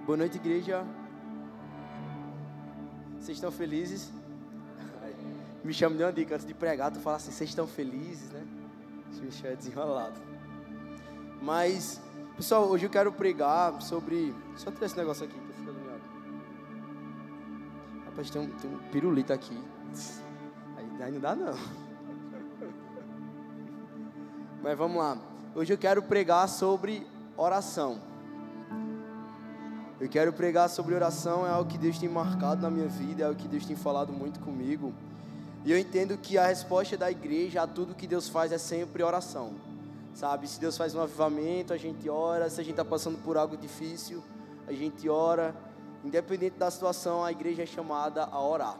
Boa noite, igreja. Vocês estão felizes? Me chama de uma dica antes de pregar, tu fala assim, vocês estão felizes, né? Isso é desenrolado. Mas, pessoal, hoje eu quero pregar sobre... Só tirar esse negócio aqui, que fica alinhado. Rapaz, tem um pirulito aqui. Aí não dá, não. Mas vamos lá. Hoje eu quero pregar sobre oração. Eu quero pregar sobre oração, é algo que Deus tem marcado na minha vida, é algo que Deus tem falado muito comigo. E eu entendo que a resposta da igreja a tudo que Deus faz é sempre oração. Sabe, se Deus faz um avivamento, a gente ora. Se a gente está passando por algo difícil, a gente ora. Independente da situação, a igreja é chamada a orar.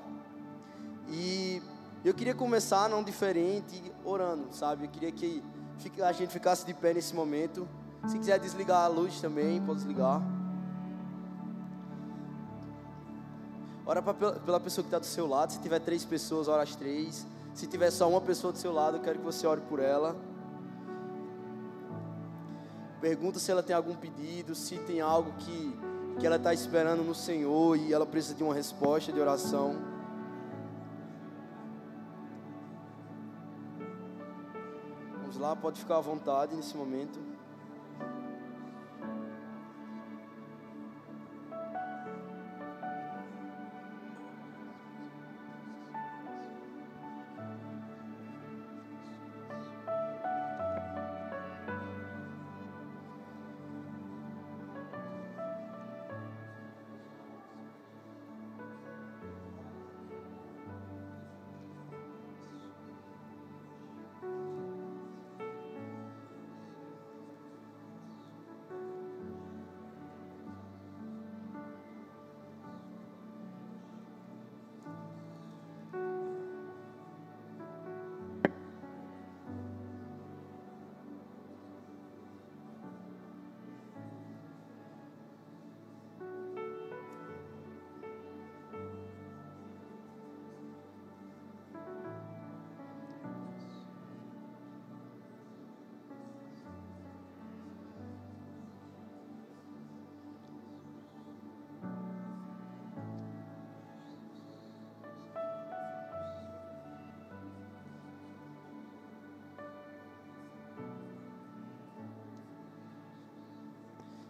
E eu queria começar não diferente, orando, sabe? Eu queria que a gente ficasse de pé nesse momento. Se quiser desligar a luz também, pode desligar. Ora pela pessoa que está do seu lado. Se tiver 3 pessoas, ora as 3. Se tiver só uma pessoa do seu lado, eu quero que você ore por ela. Pergunta se ela tem algum pedido, se tem algo que ela está esperando no Senhor e ela precisa de uma resposta de oração. Vamos lá, pode ficar à vontade nesse momento.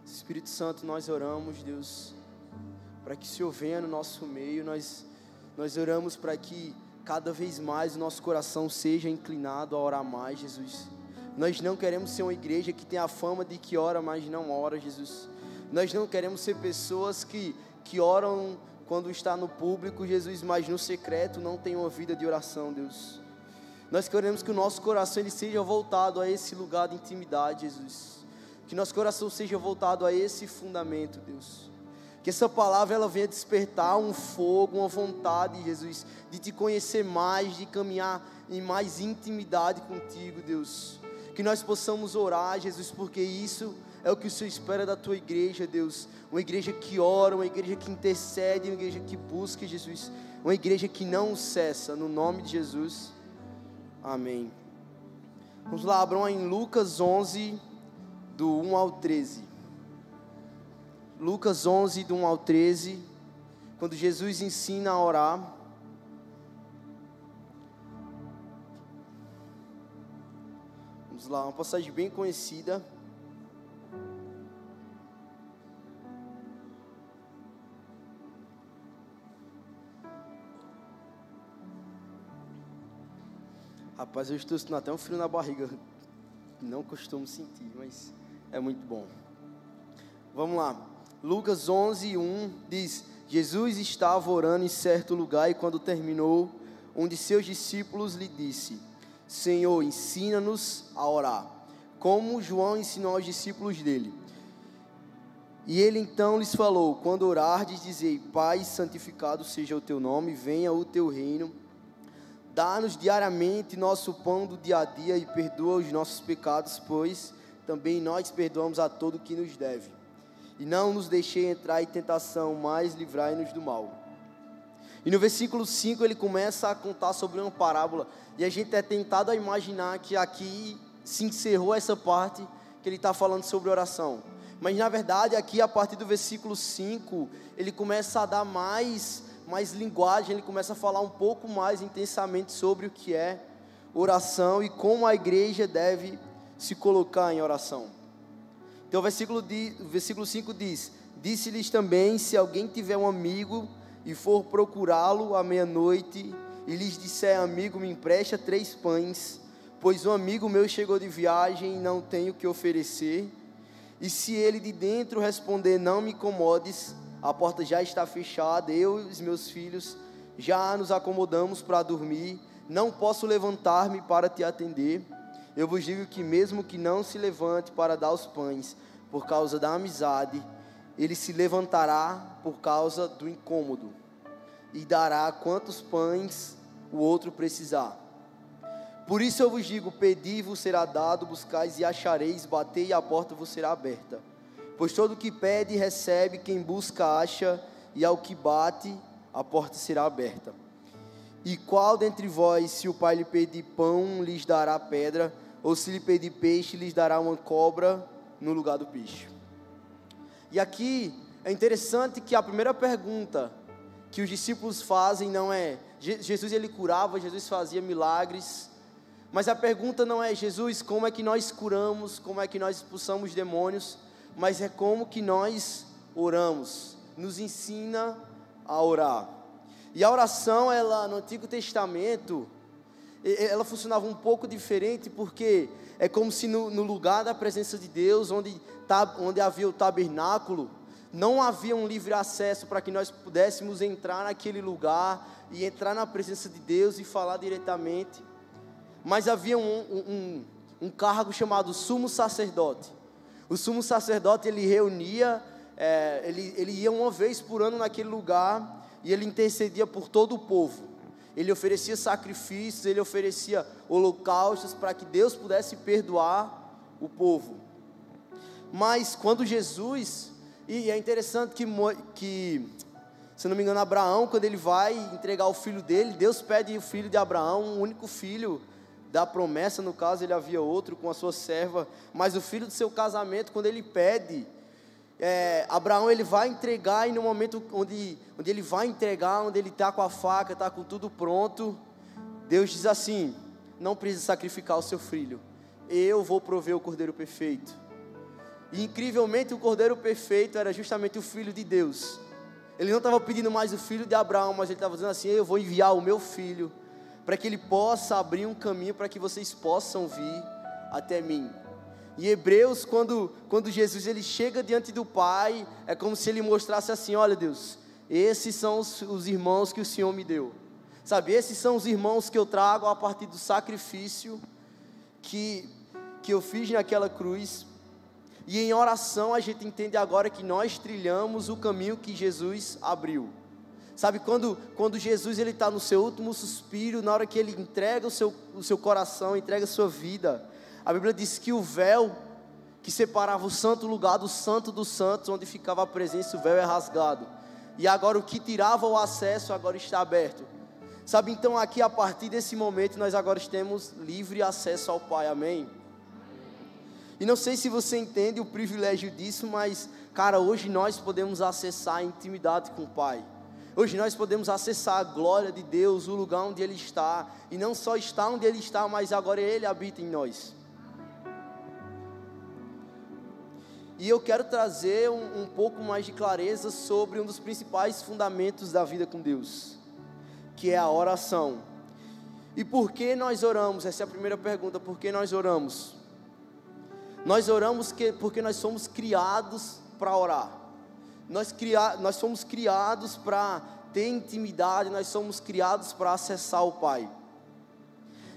Espírito Santo, nós oramos, Deus, para que o Senhor venha no nosso meio. Nós oramos para que cada vez mais o nosso coração seja inclinado a orar mais, Jesus. Nós não queremos ser uma igreja que tem a fama de que ora, mas não ora, Jesus. Nós não queremos ser pessoas que oram quando está no público, Jesus, mas no secreto não tem uma vida de oração, Deus. Nós queremos que o nosso coração ele seja voltado a esse lugar de intimidade, Jesus. Que nosso coração seja voltado a esse fundamento, Deus. Que essa palavra ela venha despertar um fogo, uma vontade, Jesus, de te conhecer mais, de caminhar em mais intimidade contigo, Deus. Que nós possamos orar, Jesus, porque isso é o que o Senhor espera da tua igreja, Deus. Uma igreja que ora, uma igreja que intercede, uma igreja que busca, Jesus. Uma igreja que não cessa, no nome de Jesus. Amém. Vamos lá, abram em Lucas 11, do 1 ao 13. Lucas 11, do 1 ao 13. Quando Jesus ensina a orar. Vamos lá, uma passagem bem conhecida. Rapaz, eu estou sentindo até um frio na barriga. Não costumo sentir, mas é muito bom. Vamos lá. Lucas 11, 1 diz: Jesus estava orando em certo lugar e quando terminou, um de seus discípulos lhe disse: Senhor, ensina-nos a orar, como João ensinou aos discípulos dele. E ele então lhes falou: quando orardes, dizei: Pai, santificado seja o teu nome, venha o teu reino. Dá-nos diariamente nosso pão do dia a dia e perdoa os nossos pecados, pois também nós perdoamos a todo o que nos deve. E não nos deixei entrar em tentação, mas livrai-nos do mal. E no versículo 5 ele começa a contar sobre uma parábola. E a gente é tentado a imaginar que aqui se encerrou essa parte que ele está falando sobre oração. Mas na verdade aqui a partir do versículo 5, ele começa a dar mais linguagem, ele começa a falar um pouco mais intensamente sobre o que é oração e como a igreja deve se colocar em oração. Então o versículo 5 diz: disse-lhes também, se alguém tiver um amigo e for procurá-lo à meia-noite, e lhes disser, amigo, me empresta 3 pães, pois um amigo meu chegou de viagem e não tenho o que oferecer, e se ele de dentro responder, não me incomodes, a porta já está fechada, eu e os meus filhos já nos acomodamos para dormir, não posso levantar-me para te atender, eu vos digo que mesmo que não se levante para dar os pães, por causa da amizade, ele se levantará por causa do incômodo, e dará quantos pães o outro precisar. Por isso eu vos digo, pedi e vos será dado, buscais e achareis, batei e a porta vos será aberta. Pois todo o que pede recebe, quem busca acha, e ao que bate, a porta será aberta. E qual dentre vós, se o pai lhe pedir pão, lhes dará pedra, ou se lhe pedir peixe, lhes dará uma cobra no lugar do peixe? E aqui é interessante que a primeira pergunta que os discípulos fazem não é, Jesus ele curava, Jesus fazia milagres, mas a pergunta não é, Jesus, como é que nós curamos, como é que nós expulsamos demônios, mas é como que nós oramos, nos ensina a orar. E a oração, ela no Antigo Testamento, ela funcionava um pouco diferente, porque é como se no lugar da presença de Deus, onde havia o tabernáculo, não havia um livre acesso para que nós pudéssemos entrar naquele lugar e entrar na presença de Deus e falar diretamente, mas havia um cargo chamado sumo sacerdote. O sumo sacerdote ele reunia, ele ia uma vez por ano naquele lugar e ele intercedia por todo o povo. Ele oferecia sacrifícios, ele oferecia holocaustos para que Deus pudesse perdoar o povo. Mas quando Jesus, e é interessante que, se não me engano, Abraão, quando ele vai entregar o filho dele, Deus pede o filho de Abraão, um único filho da promessa, no caso ele havia outro com a sua serva, mas o filho do seu casamento, quando ele pede, Abraão ele vai entregar, e no momento onde ele vai entregar, onde ele está com a faca, está com tudo pronto, Deus diz assim, não precisa sacrificar o seu filho, eu vou prover o cordeiro perfeito. E incrivelmente o cordeiro perfeito era justamente o filho de Deus. Ele não estava pedindo mais o filho de Abraão, mas ele estava dizendo assim, eu vou enviar o meu filho, para que ele possa abrir um caminho, para que vocês possam vir até mim. Em Hebreus, quando Jesus ele chega diante do Pai, é como se ele mostrasse assim, olha Deus, esses são os irmãos que o Senhor me deu, sabe, esses são os irmãos que eu trago a partir do sacrifício que eu fiz naquela cruz. E em oração a gente entende agora que nós trilhamos o caminho que Jesus abriu. Sabe, quando Jesus ele está no seu último suspiro, na hora que ele entrega o seu coração, entrega a sua vida, a Bíblia diz que o véu que separava o santo lugar do santo dos santos, onde ficava a presença, o véu é rasgado. E agora o que tirava o acesso agora está aberto. Sabe, então aqui a partir desse momento nós agora temos livre acesso ao Pai, amém? E não sei se você entende o privilégio disso, mas, cara, hoje nós podemos acessar a intimidade com o Pai. Hoje nós podemos acessar a glória de Deus, o lugar onde Ele está. E não só está onde Ele está, mas agora Ele habita em nós. E eu quero trazer um pouco mais de clareza sobre um dos principais fundamentos da vida com Deus, que é a oração. E por que nós oramos? Essa é a primeira pergunta, por que nós oramos? Nós oramos porque nós somos criados para orar. Nós somos criados para ter intimidade, nós somos criados para acessar o Pai.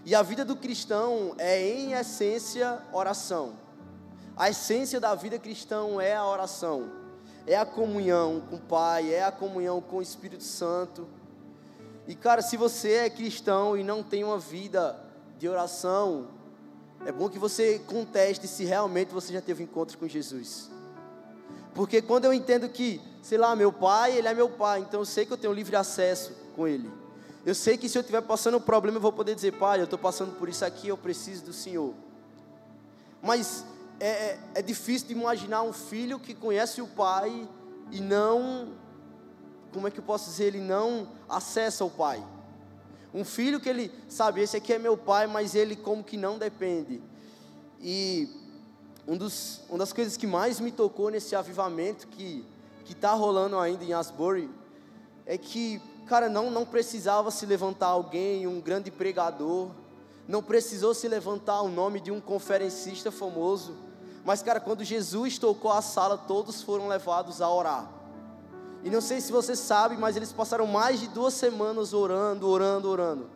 E a vida do cristão é, em essência, oração. A essência da vida cristã é a oração. É a comunhão com o Pai, é a comunhão com o Espírito Santo. E cara, se você é cristão e não tem uma vida de oração, é bom que você conteste se realmente você já teve encontro com Jesus. Porque quando eu entendo que, sei lá, meu pai, ele é meu pai, então eu sei que eu tenho livre acesso com ele. Eu sei que se eu estiver passando um problema, eu vou poder dizer, pai, eu estou passando por isso aqui, eu preciso do Senhor. Mas é difícil de imaginar um filho que conhece o pai e não, como é que eu posso dizer, ele não acessa o pai. Um filho que ele sabe, esse aqui é meu pai, mas ele como que não depende. E uma das coisas que mais me tocou nesse avivamento que está rolando ainda em Asbury, é que, cara, não precisava se levantar alguém, um grande pregador, não precisou se levantar o nome de um conferencista famoso, mas, cara, quando Jesus tocou a sala, todos foram levados a orar. E não sei se você sabe, mas eles passaram mais de 2 semanas orando.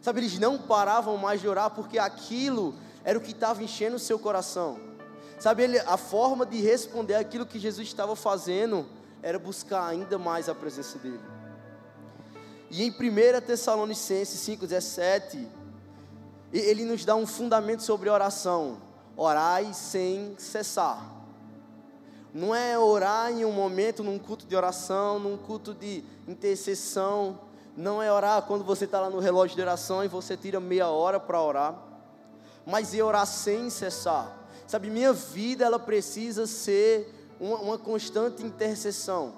Sabe, eles não paravam mais de orar, porque aquilo era o que estava enchendo o seu coração. Sabe, a forma de responder aquilo que Jesus estava fazendo era buscar ainda mais a presença dele. E em 1 Tessalonicenses 5,17, ele nos dá um fundamento sobre oração: orai sem cessar. Não é orar em um momento, num culto de oração, num culto de intercessão. Não é orar quando você está lá no relógio de oração e você tira meia hora para orar. Mas é orar sem cessar. Sabe, minha vida ela precisa ser uma constante intercessão.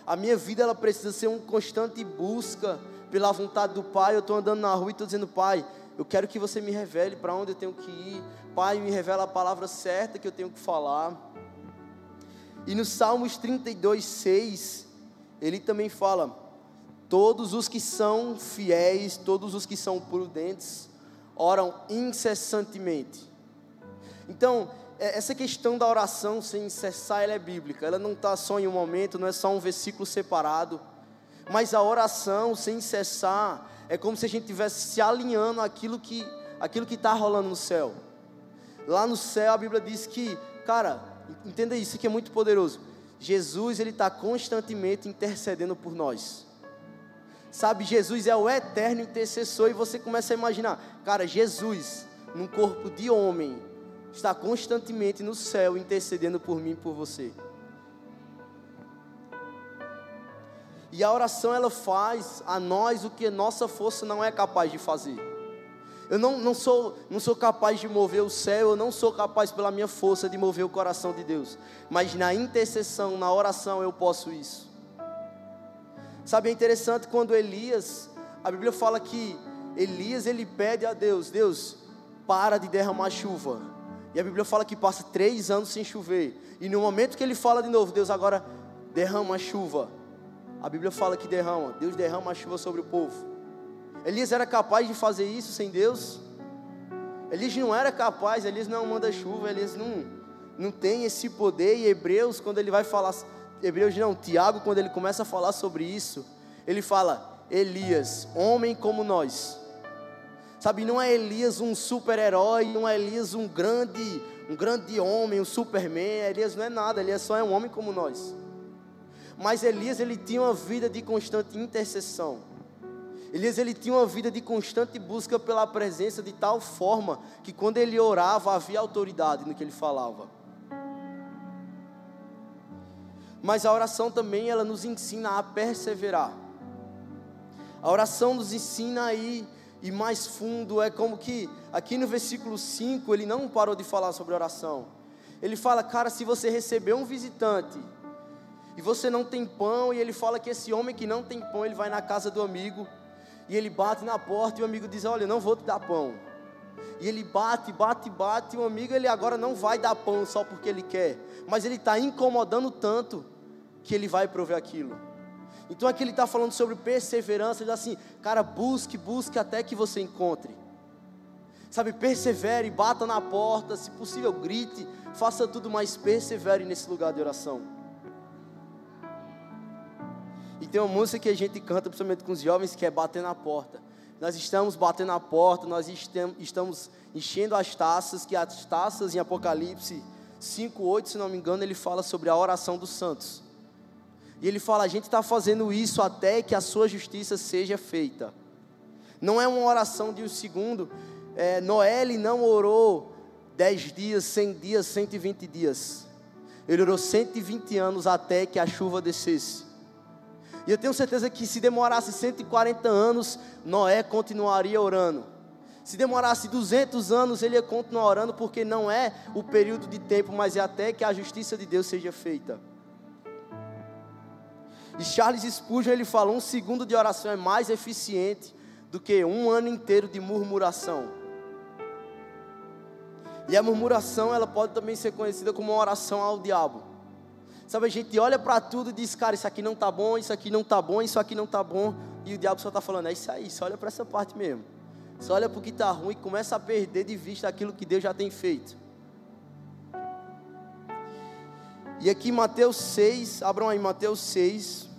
A minha vida ela precisa ser uma constante busca pela vontade do Pai. Eu estou andando na rua e estou dizendo: Pai, eu quero que você me revele para onde eu tenho que ir. Pai, me revela a palavra certa que eu tenho que falar. E no Salmos 32:6, ele também fala: todos os que são fiéis, todos os que são prudentes, oram incessantemente. Então, essa questão da oração sem cessar, ela é bíblica. Ela não está só em um momento, não é só um versículo separado. Mas a oração sem cessar é como se a gente estivesse se alinhando àquilo que está rolando no céu. Lá no céu a Bíblia diz que, cara, entenda isso que é muito poderoso. Jesus, ele está constantemente intercedendo por nós. Sabe, Jesus é o eterno intercessor. E você começa a imaginar, cara, Jesus, num corpo de homem, está constantemente no céu intercedendo por mim e por você. E a oração, ela faz a nós o que a nossa força não é capaz de fazer. Eu não sou capaz de mover o céu, eu não sou capaz pela minha força de mover o coração de Deus. Mas na intercessão, na oração eu posso isso. Sabe, é interessante quando Elias, a Bíblia fala que Elias, ele pede a Deus: Deus, para de derramar chuva. E a Bíblia fala que passa 3 anos sem chover. E no momento que ele fala de novo: Deus, agora derrama a chuva. A Bíblia fala que Deus derrama a chuva sobre o povo. Elias era capaz de fazer isso sem Deus? Elias não era capaz, Elias não manda chuva, Elias não tem esse poder. E Hebreus, quando ele vai falar, Tiago, quando ele começa a falar sobre isso, ele fala: Elias, homem como nós. Sabe, não é Elias um super-herói, não é Elias um grande homem, um Superman. Elias não é nada, Elias só é um homem como nós. Mas Elias, ele tinha uma vida de constante intercessão. Elias, ele tinha uma vida de constante busca pela presença, de tal forma que quando ele orava havia autoridade no que ele falava. Mas a oração também, ela nos ensina a perseverar. A oração nos ensina a ir mais fundo. É como que aqui no versículo 5 ele não parou de falar sobre oração. Ele fala: cara, se você receber um visitante e você não tem pão, e ele fala que esse homem que não tem pão, ele vai na casa do amigo e ele bate na porta e o amigo diz: olha, eu não vou te dar pão. E ele bate, e o amigo, ele agora não vai dar pão só porque ele quer, mas ele está incomodando tanto que ele vai prover aquilo. Então aqui ele está falando sobre perseverança. Ele diz assim: cara, busque até que você encontre. Sabe, persevere, bata na porta, se possível grite, faça tudo, mas persevere nesse lugar de oração. E tem uma música que a gente canta, principalmente com os jovens, que é bater na porta. Nós estamos batendo na porta, nós estamos enchendo as taças, que as taças em Apocalipse 5:8, se não me engano, ele fala sobre a oração dos santos. E ele fala: a gente está fazendo isso até que a sua justiça seja feita. Não é uma oração de um segundo. Noé, ele não orou 10 dias, 100 dias, 120 dias. Ele orou 120 anos até que a chuva descesse. E eu tenho certeza que se demorasse 140 anos, Noé continuaria orando. Se demorasse 200 anos, ele ia continuar orando, porque não é o período de tempo, mas é até que a justiça de Deus seja feita. E Charles Spurgeon, ele fala, 1 segundo de oração é mais eficiente do que 1 ano inteiro de murmuração. E a murmuração, ela pode também ser conhecida como uma oração ao diabo. Sabe, a gente olha para tudo e diz, cara, isso aqui não está bom, isso aqui não está bom, isso aqui não está bom. E o diabo só está falando, é isso aí, só olha para essa parte mesmo. Só olha para o que está ruim e começa a perder de vista aquilo que Deus já tem feito. E aqui Mateus 6, abram aí Mateus 6.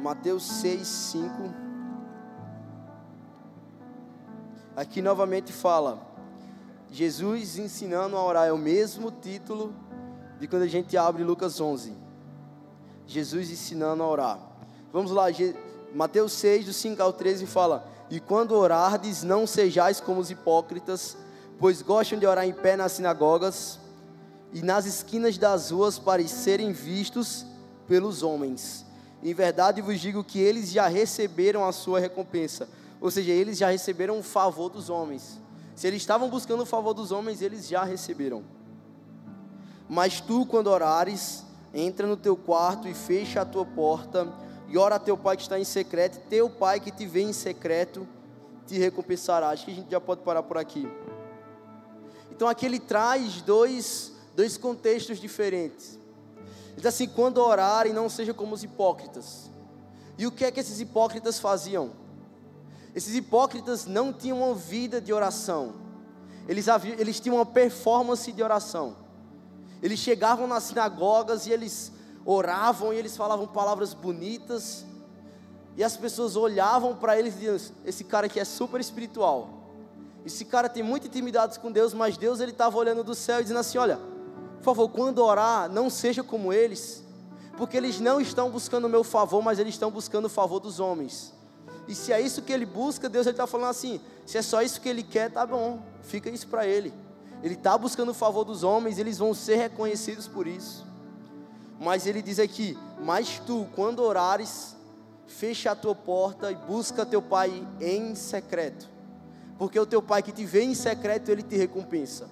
Mateus 6, 5. Aqui novamente fala, Jesus ensinando a orar, é o mesmo título de quando a gente abre Lucas 11. Jesus ensinando a orar. Vamos lá, Mateus 6, do 5 ao 13 fala, e quando orardes, não sejais como os hipócritas, pois gostam de orar em pé nas sinagogas e nas esquinas das ruas para serem vistos pelos homens. Em verdade vos digo que eles já receberam a sua recompensa. Ou seja, eles já receberam o favor dos homens. Se eles estavam buscando o favor dos homens, eles já receberam. Mas tu, quando orares, entra no teu quarto e fecha a tua porta, e ora a teu pai que está em secreto, e teu pai que te vê em secreto te recompensará. Acho que a gente já pode parar por aqui. Então aqui ele traz dois contextos diferentes. Ele diz assim, quando orarem, não seja como os hipócritas. E o que é que esses hipócritas faziam? Esses hipócritas não tinham uma vida de oração. Eles tinham uma performance de oração. Eles chegavam nas sinagogas e eles oravam e eles falavam palavras bonitas. E as pessoas olhavam para eles e diziam, esse cara aqui é super espiritual. Esse cara tem muita intimidade com Deus, mas Deus ele estava olhando do céu e dizendo assim, olha, por favor, quando orar, não seja como eles, porque eles não estão buscando o meu favor, mas eles estão buscando o favor dos homens. E se é isso que ele busca, Deus está falando assim, se é só isso que ele quer, tá bom, fica isso para ele. Ele está buscando o favor dos homens, eles vão ser reconhecidos por isso. Mas ele diz aqui, mas tu, quando orares, fecha a tua porta e busca teu pai em secreto, porque o teu pai que te vê em secreto, ele te recompensa.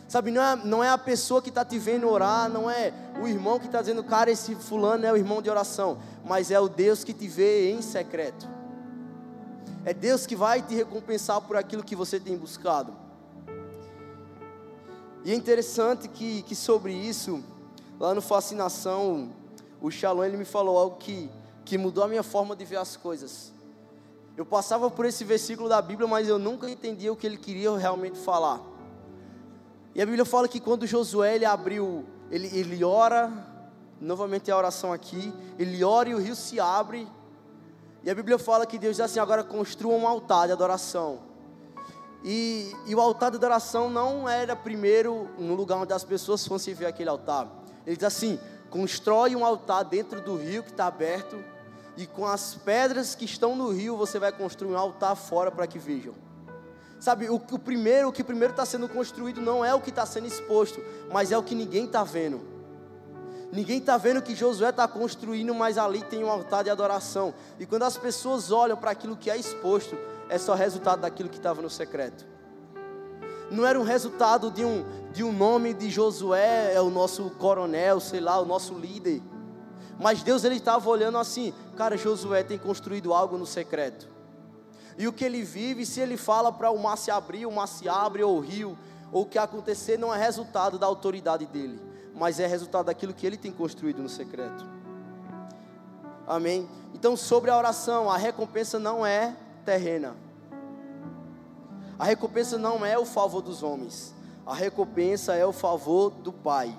Sabe, não é a pessoa que está te vendo orar, não é o irmão que está dizendo, cara, esse fulano é o irmão de oração, mas é o Deus que te vê em secreto. É Deus que vai te recompensar por aquilo que você tem buscado. E é interessante que sobre isso, lá no Fascinação, o Shalom, ele me falou algo que mudou a minha forma de ver as coisas. Eu passava por esse versículo da Bíblia, mas eu nunca entendia o que ele queria realmente falar. E a Bíblia fala que quando Josué ele ora, novamente a oração aqui, ele ora e o rio se abre, e a Bíblia fala que Deus diz assim, agora construa um altar de adoração. E o altar de adoração não era primeiro no lugar onde as pessoas fossem ver aquele altar. Ele diz assim, constrói um altar dentro do rio que está aberto, e com as pedras que estão no rio, você vai construir um altar fora para que vejam. Sabe, o que primeiro está sendo construído não é o que está sendo exposto, mas é o que ninguém está vendo. Ninguém está vendo que Josué está construindo, mas ali tem um altar de adoração. E quando as pessoas olham para aquilo que é exposto, é só resultado daquilo que estava no secreto. Não era um resultado de um nome de Josué, é o nosso coronel, sei lá, o nosso líder. Mas Deus ele estava olhando assim, cara, Josué tem construído algo no secreto. E o que ele vive, se ele fala para o mar se abrir, o mar se abre, ou o rio, ou o que acontecer, não é resultado da autoridade dele, mas é resultado daquilo que ele tem construído no secreto. Amém? Então, sobre a oração, a recompensa não é terrena. A recompensa não é o favor dos homens. A recompensa é o favor do Pai.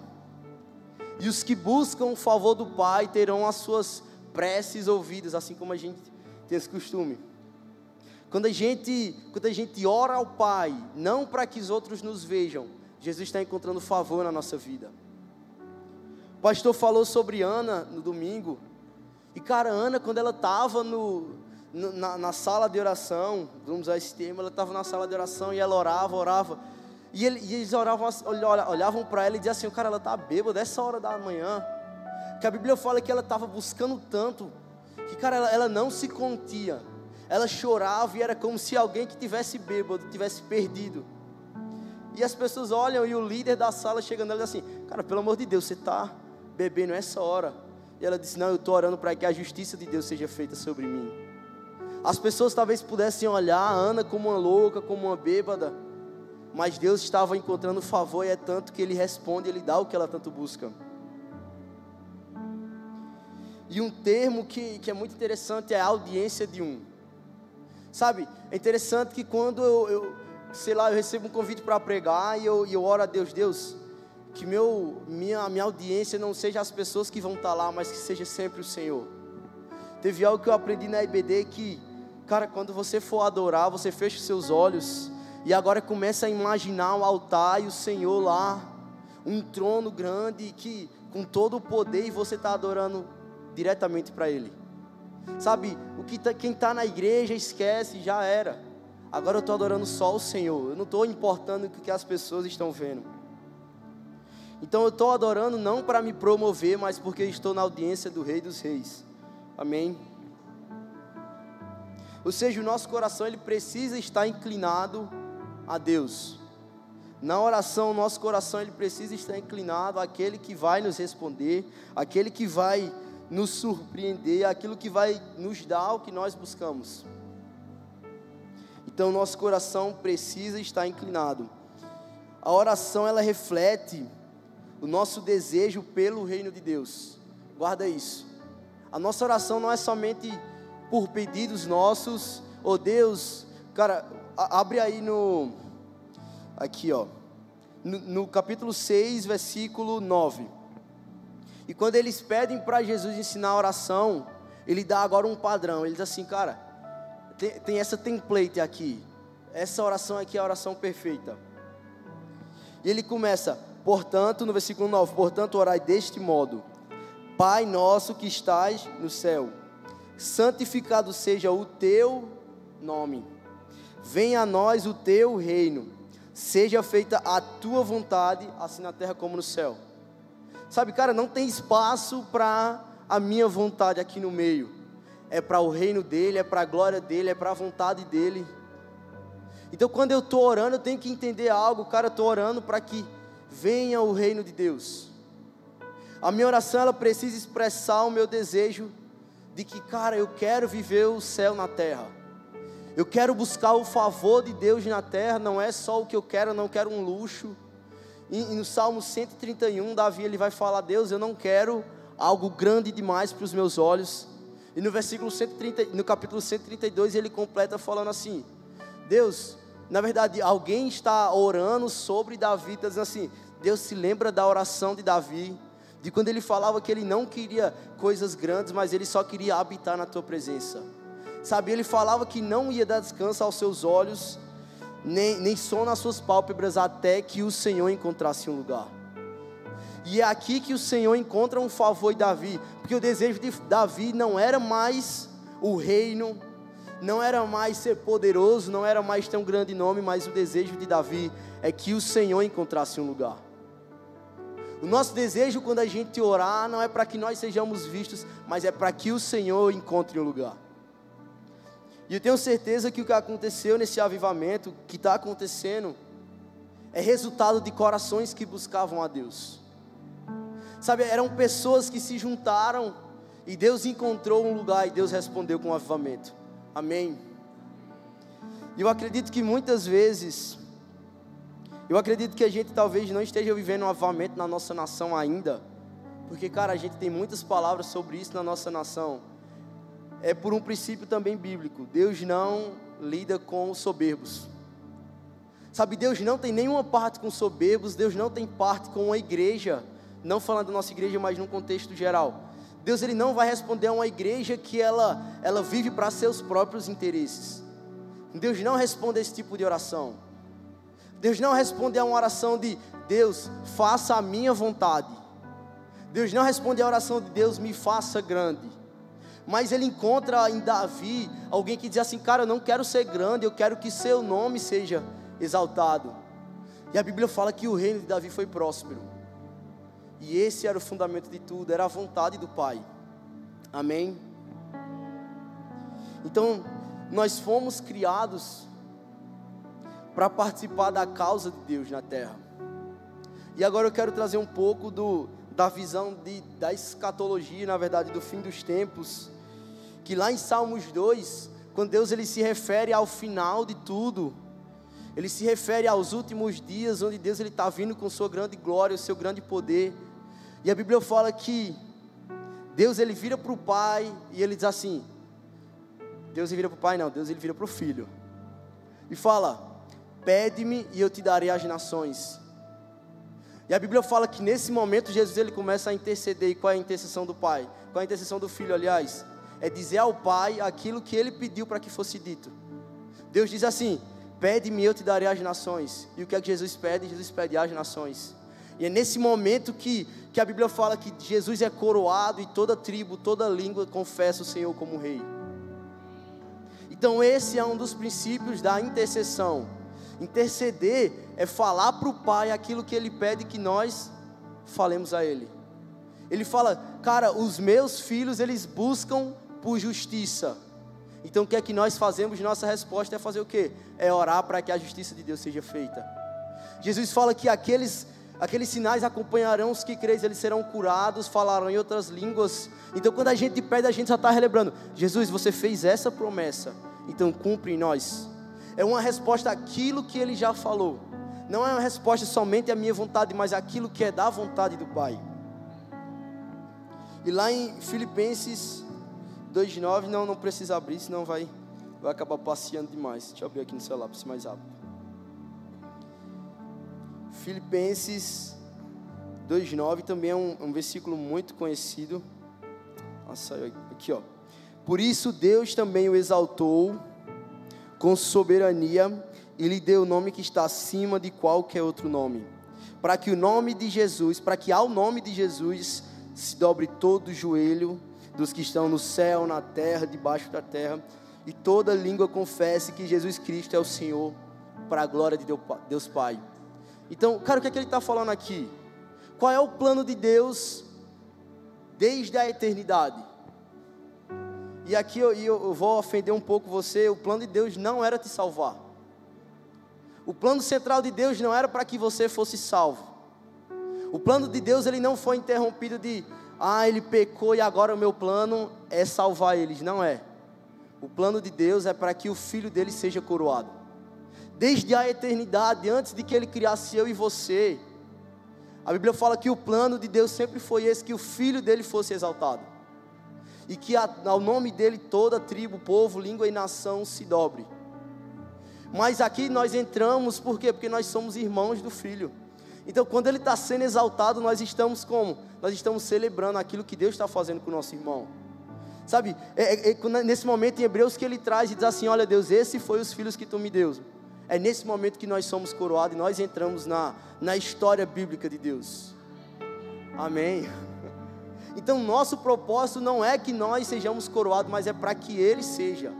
E os que buscam o favor do Pai terão as suas preces ouvidas, assim como a gente tem esse costume. Quando a gente ora ao Pai, não para que os outros nos vejam, Jesus está encontrando favor na nossa vida. O pastor falou sobre Ana no domingo. E cara, Ana, quando ela estava na sala de oração, vamos usar esse termo, ela estava na sala de oração e ela orava. E eles olhavam para ela e diziam assim: cara, ela está bêbada essa hora da manhã. Que a Bíblia fala que ela estava buscando tanto, que cara, ela não se contia. Ela chorava e era como se alguém que tivesse bêbado, tivesse perdido. E as pessoas olham e o líder da sala chega nela e diz assim: cara, pelo amor de Deus, você está bebendo essa hora? E ela disse: não, eu estou orando para que a justiça de Deus seja feita sobre mim. As pessoas talvez pudessem olhar a Ana como uma louca, como uma bêbada, mas Deus estava encontrando favor, e é tanto que Ele responde, Ele dá o que ela tanto busca. E um termo que é muito interessante é a audiência de um. Sabe, é interessante que quando eu recebo um convite para pregar e eu oro a Deus, que minha audiência não seja as pessoas que vão estar lá, mas que seja sempre o Senhor. Teve algo que eu aprendi na IBD que, cara, quando você for adorar, você fecha os seus olhos e agora começa a imaginar o altar e o Senhor lá, um trono grande que com todo o poder, e você está adorando diretamente para Ele. Sabe, quem está na igreja esquece, já era. Agora eu estou adorando só o Senhor. Eu não estou importando o que as pessoas estão vendo. Então eu estou adorando não para me promover, mas porque estou na audiência do Rei dos Reis. Amém? Ou seja, o nosso coração ele precisa estar inclinado a Deus. Na oração, o nosso coração ele precisa estar inclinado àquele que vai nos responder, àquele que vai nos surpreender, aquilo que vai nos dar o que nós buscamos. Então nosso coração precisa estar inclinado. A oração ela reflete o nosso desejo pelo reino de Deus. Guarda isso. A nossa oração não é somente por pedidos nossos. Oh Deus, cara, abre aí no capítulo 6, versículo 9. E quando eles pedem para Jesus ensinar a oração, Ele dá agora um padrão. Ele diz assim: cara, tem essa template aqui, essa oração aqui é a oração perfeita. E ele começa, portanto, no versículo 9: portanto, orai deste modo: Pai nosso que estás no céu, santificado seja o teu nome, venha a nós o teu reino, seja feita a tua vontade, assim na terra como no céu. Sabe, cara, não tem espaço para a minha vontade aqui no meio. É para o reino dele, é para a glória dele, é para a vontade dele. Então quando eu estou orando, eu tenho que entender algo. Cara, eu estou orando para que venha o reino de Deus. A minha oração, ela precisa expressar o meu desejo de que, cara, eu quero viver o céu na terra. Eu quero buscar o favor de Deus na terra. Não é só o que eu quero, eu não quero um luxo. E no Salmo 131, Davi ele vai falar: Deus, eu não quero algo grande demais para os meus olhos. E no capítulo 132 ele completa falando assim: Deus, na verdade alguém está orando sobre Davi, está dizendo assim: Deus se lembra da oração de Davi, de quando ele falava que ele não queria coisas grandes, mas ele só queria habitar na tua presença. Sabe, ele falava que não ia dar descanso aos seus olhos, nem sono nas suas pálpebras, até que o Senhor encontrasse um lugar. E é aqui que o Senhor encontra um favor em Davi, porque o desejo de Davi não era mais o reino, não era mais ser poderoso, não era mais ter um grande nome, mas o desejo de Davi é que o Senhor encontrasse um lugar. O nosso desejo quando a gente orar não é para que nós sejamos vistos, mas é para que o Senhor encontre um lugar. E eu tenho certeza que o que aconteceu nesse avivamento, o que está acontecendo, é resultado de corações que buscavam a Deus. Sabe, eram pessoas que se juntaram e Deus encontrou um lugar e Deus respondeu com um avivamento. Amém? E eu acredito que muitas vezes, que a gente talvez não esteja vivendo um avivamento na nossa nação ainda, porque, cara, a gente tem muitas palavras sobre isso na nossa nação. É por um princípio também bíblico: Deus não lida com os soberbos. Sabe, Deus não tem nenhuma parte com soberbos, Deus não tem parte com a igreja, não falando da nossa igreja, mas num contexto geral. Deus ele não vai responder a uma igreja que ela vive para seus próprios interesses. Deus não responde a esse tipo de oração. Deus não responde a uma oração de: Deus, faça a minha vontade. Deus não responde a oração de: Deus, me faça grande. Mas ele encontra em Davi alguém que diz assim: cara, eu não quero ser grande, eu quero que seu nome seja exaltado. E a Bíblia fala que o reino de Davi foi próspero. E esse era o fundamento de tudo, era a vontade do Pai. Amém? Então, nós fomos criados para participar da causa de Deus na terra. E agora eu quero trazer um pouco da visão da escatologia, na verdade, do fim dos tempos. Que lá em Salmos 2, quando Deus ele se refere ao final de tudo, ele se refere aos últimos dias, onde Deus está vindo com sua grande glória, o seu grande poder. E a Bíblia fala que Deus ele vira para o Pai e ele diz assim, Deus ele vira para o Pai não, Deus ele vira para o Filho. E fala, pede-me e eu te darei as nações. E a Bíblia fala que nesse momento Jesus ele começa a interceder. E qual é a intercessão do Pai? Qual é a intercessão do Filho, aliás? É dizer ao Pai aquilo que ele pediu para que fosse dito. Deus diz assim, pede-me e eu te darei as nações. E o que é que Jesus pede? Jesus pede as nações. E é nesse momento que a Bíblia fala que Jesus é coroado e toda tribo, toda língua confessa o Senhor como Rei. Então esse é um dos princípios da intercessão. Interceder é falar para o Pai aquilo que Ele pede que nós falemos a Ele. Ele fala, cara, os meus filhos eles buscam por justiça. Então o que é que nós fazemos? Nossa resposta é fazer o quê? É orar para que a justiça de Deus seja feita. Jesus fala que aqueles sinais acompanharão os que creem, eles serão curados, falarão em outras línguas. Então quando a gente pede, a gente só está relembrando, Jesus, você fez essa promessa, então cumpre em nós. É uma resposta àquilo que Ele já falou. Não é uma resposta somente à minha vontade, mas àquilo que é da vontade do Pai. E lá em Filipenses 2:9, não precisa abrir, senão vai acabar passeando demais. Deixa eu abrir aqui no celular para ser mais rápido. Filipenses 2:9 também é um versículo muito conhecido. Nossa, aqui ó. Por isso Deus também o exaltou com soberania e lhe deu o nome que está acima de qualquer outro nome, para que ao nome de Jesus se dobre todo o joelho dos que estão no céu, na terra, debaixo da terra, e toda língua confesse que Jesus Cristo é o Senhor, para a glória de Deus Pai. Então, cara, o que é que ele está falando aqui? Qual é o plano de Deus desde a eternidade? E aqui eu vou ofender um pouco você. O plano de Deus não era te salvar. O plano central de Deus não era para que você fosse salvo. O plano de Deus ele não foi interrompido de ele pecou e agora o meu plano é salvar eles. Não é. O plano de Deus é para que o filho dele seja coroado. Desde a eternidade, antes de que ele criasse eu e você, a Bíblia fala que o plano de Deus sempre foi esse, que o filho dele fosse exaltado. E que ao nome dele toda tribo, povo, língua e nação se dobre. Mas aqui nós entramos, por quê? Porque nós somos irmãos do Filho. Então quando ele está sendo exaltado, nós estamos como? Nós estamos celebrando aquilo que Deus está fazendo com o nosso irmão. Sabe, nesse momento em Hebreus que ele traz e diz assim, olha Deus, esse foi os filhos que tu me deu. É nesse momento que nós somos coroados e nós entramos na história bíblica de Deus. Amém. Então nosso propósito não é que nós sejamos coroados, mas é para que Ele seja.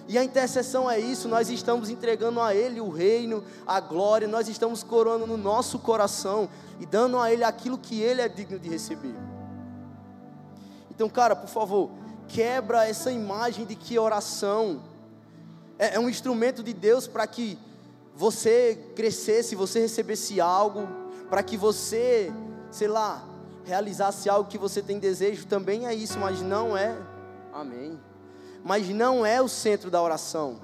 E a intercessão é isso, nós estamos entregando a Ele o reino, a glória, nós estamos coroando no nosso coração e dando a Ele aquilo que Ele é digno de receber. Então cara, por favor, quebra essa imagem de que oração é um instrumento de Deus para que você crescesse, você recebesse algo, para que você, sei lá, realizasse algo que você tem desejo. Também é isso, mas não é, amém, mas não é o centro da oração.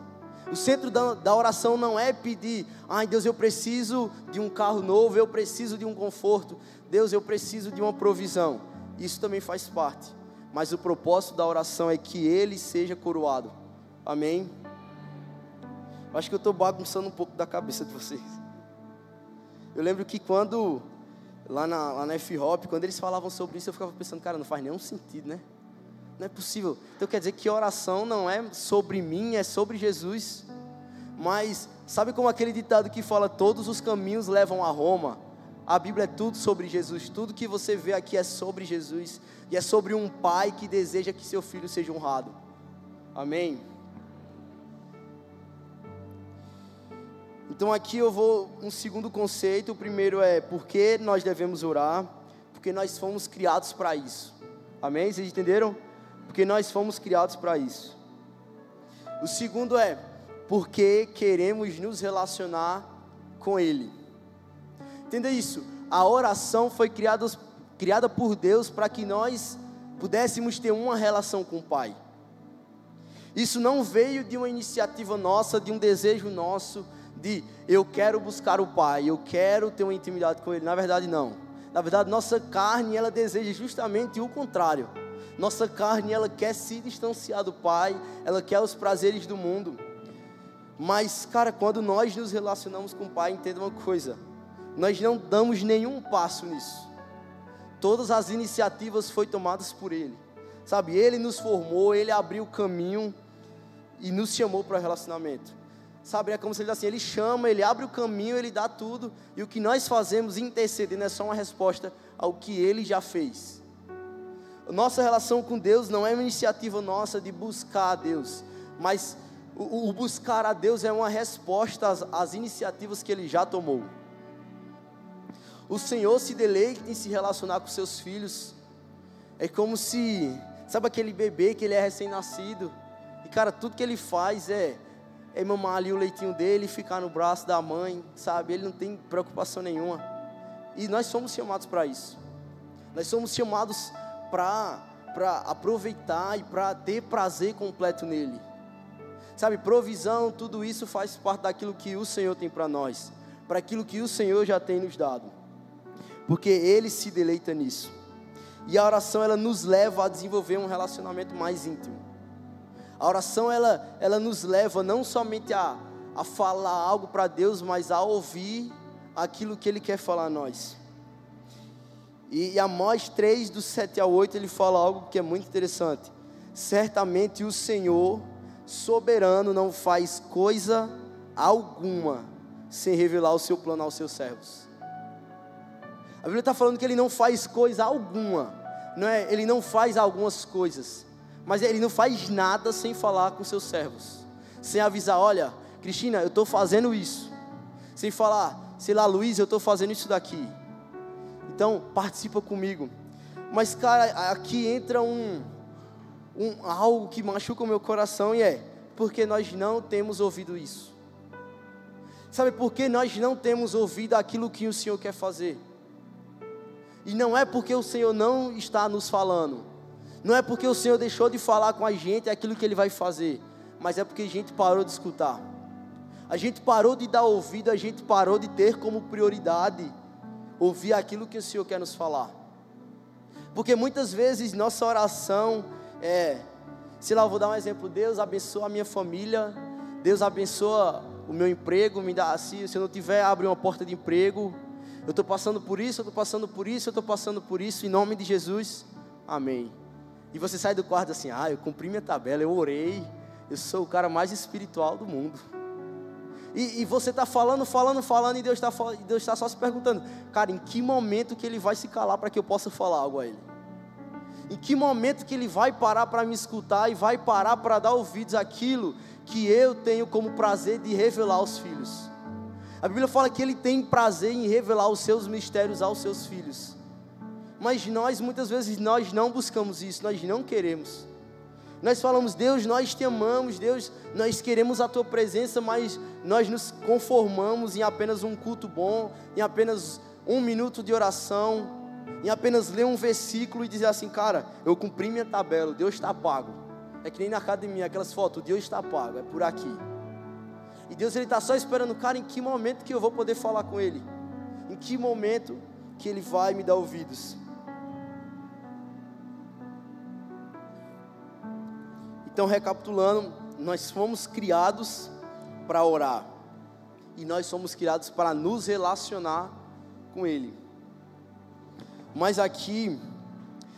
O centro da oração não é pedir, Deus, eu preciso de um carro novo, eu preciso de um conforto, Deus, eu preciso de uma provisão. Isso também faz parte, mas o propósito da oração é que Ele seja coroado, amém. Acho que eu estou bagunçando um pouco da cabeça de vocês. Eu lembro que quando lá na F-Hop, quando eles falavam sobre isso, eu ficava pensando, cara, não faz nenhum sentido, né? Não é possível. Então quer dizer que oração não é sobre mim, é sobre Jesus. Mas sabe como aquele ditado que fala, todos os caminhos levam a Roma? A Bíblia é tudo sobre Jesus. Tudo que você vê aqui é sobre Jesus. E é sobre um pai que deseja que seu filho seja honrado. Amém? Então aqui eu vou um segundo conceito. O primeiro é por que nós devemos orar? Porque nós fomos criados para isso. Amém? Vocês entenderam? Porque nós fomos criados para isso. O segundo é porque queremos nos relacionar com Ele. Entenda isso. A oração foi criada por Deus para que nós pudéssemos ter uma relação com o Pai. Isso não veio de uma iniciativa nossa, de um desejo nosso, de eu quero buscar o Pai, eu quero ter uma intimidade com Ele. Na verdade não. Na verdade nossa carne, ela deseja justamente o contrário. Nossa carne, ela quer se distanciar do Pai, ela quer os prazeres do mundo. Mas, cara, quando nós nos relacionamos com o Pai, entenda uma coisa, nós não damos nenhum passo nisso. Todas as iniciativas foram tomadas por Ele. Sabe, Ele nos formou, Ele abriu o caminho e nos chamou para o relacionamento. Sabe, é como se ele diz assim, Ele chama, Ele abre o caminho, Ele dá tudo. E o que nós fazemos intercedendo é só uma resposta ao que Ele já fez. Nossa relação com Deus não é uma iniciativa nossa de buscar a Deus, mas o buscar a Deus é uma resposta às iniciativas que Ele já tomou. O Senhor se deleita em se relacionar com seus filhos. É como se, sabe aquele bebê que ele é recém-nascido, e cara, tudo que ele faz é mamar ali o leitinho dele, ficar no braço da mãe, sabe, ele não tem preocupação nenhuma. E nós somos chamados para isso. Nós somos chamados para aproveitar e para ter prazer completo nele. Sabe, provisão, tudo isso faz parte daquilo que o Senhor tem para nós, para aquilo que o Senhor já tem nos dado, porque Ele se deleita nisso. E a oração, ela nos leva a desenvolver um relacionamento mais íntimo. A oração, ela nos leva não somente a falar algo para Deus, mas a ouvir aquilo que Ele quer falar a nós. E Amós 3, do 7 ao 8, ele fala algo que é muito interessante. Certamente o Senhor soberano não faz coisa alguma sem revelar o seu plano aos seus servos. A Bíblia está falando que Ele não faz coisa alguma, não é? Ele não faz algumas coisas, mas Ele não faz nada sem falar com seus servos, sem avisar, olha, Cristina, eu estou fazendo isso, sem falar, sei lá, Luiz, eu estou fazendo isso daqui, então participa comigo. Mas cara, aqui entra algo que machuca o meu coração, e é porque nós não temos ouvido isso. Sabe por que nós não temos ouvido aquilo que o Senhor quer fazer? E não é porque o Senhor não está nos falando, não é porque o Senhor deixou de falar com a gente aquilo que Ele vai fazer, mas é porque a gente parou de escutar, a gente parou de dar ouvido, a gente parou de ter como prioridade ouvir aquilo que o Senhor quer nos falar. Porque muitas vezes nossa oração sei lá, eu vou dar um exemplo, Deus abençoa a minha família, Deus abençoa o meu emprego, me dá assim, se eu não tiver, abre uma porta de emprego, eu estou passando por isso, eu estou passando por isso, eu estou passando por isso, em nome de Jesus, amém. E você sai do quarto assim, eu cumpri minha tabela, eu orei, eu sou o cara mais espiritual do mundo. E você está falando, e Deus está só se perguntando, cara, em que momento que Ele vai se calar para que eu possa falar algo a Ele? Em que momento que Ele vai parar para me escutar e vai parar para dar ouvidos àquilo que eu tenho como prazer de revelar aos filhos? A Bíblia fala que Ele tem prazer em revelar os seus mistérios aos seus filhos. Mas nós, muitas vezes, nós não buscamos isso, nós não queremos. Nós falamos, Deus, nós te amamos, Deus, nós queremos a Tua presença, mas nós nos conformamos em apenas um culto bom, em apenas 1 minuto de oração, em apenas ler um versículo e dizer assim, cara, eu cumpri minha tabela, Deus está pago. É que nem na academia, aquelas fotos, Deus está pago, é por aqui. E Deus, Ele está só esperando, cara, em que momento que eu vou poder falar com Ele? Em que momento que Ele vai me dar ouvidos? Então, recapitulando, nós fomos criados para orar. E nós somos criados para nos relacionar com Ele. Mas aqui,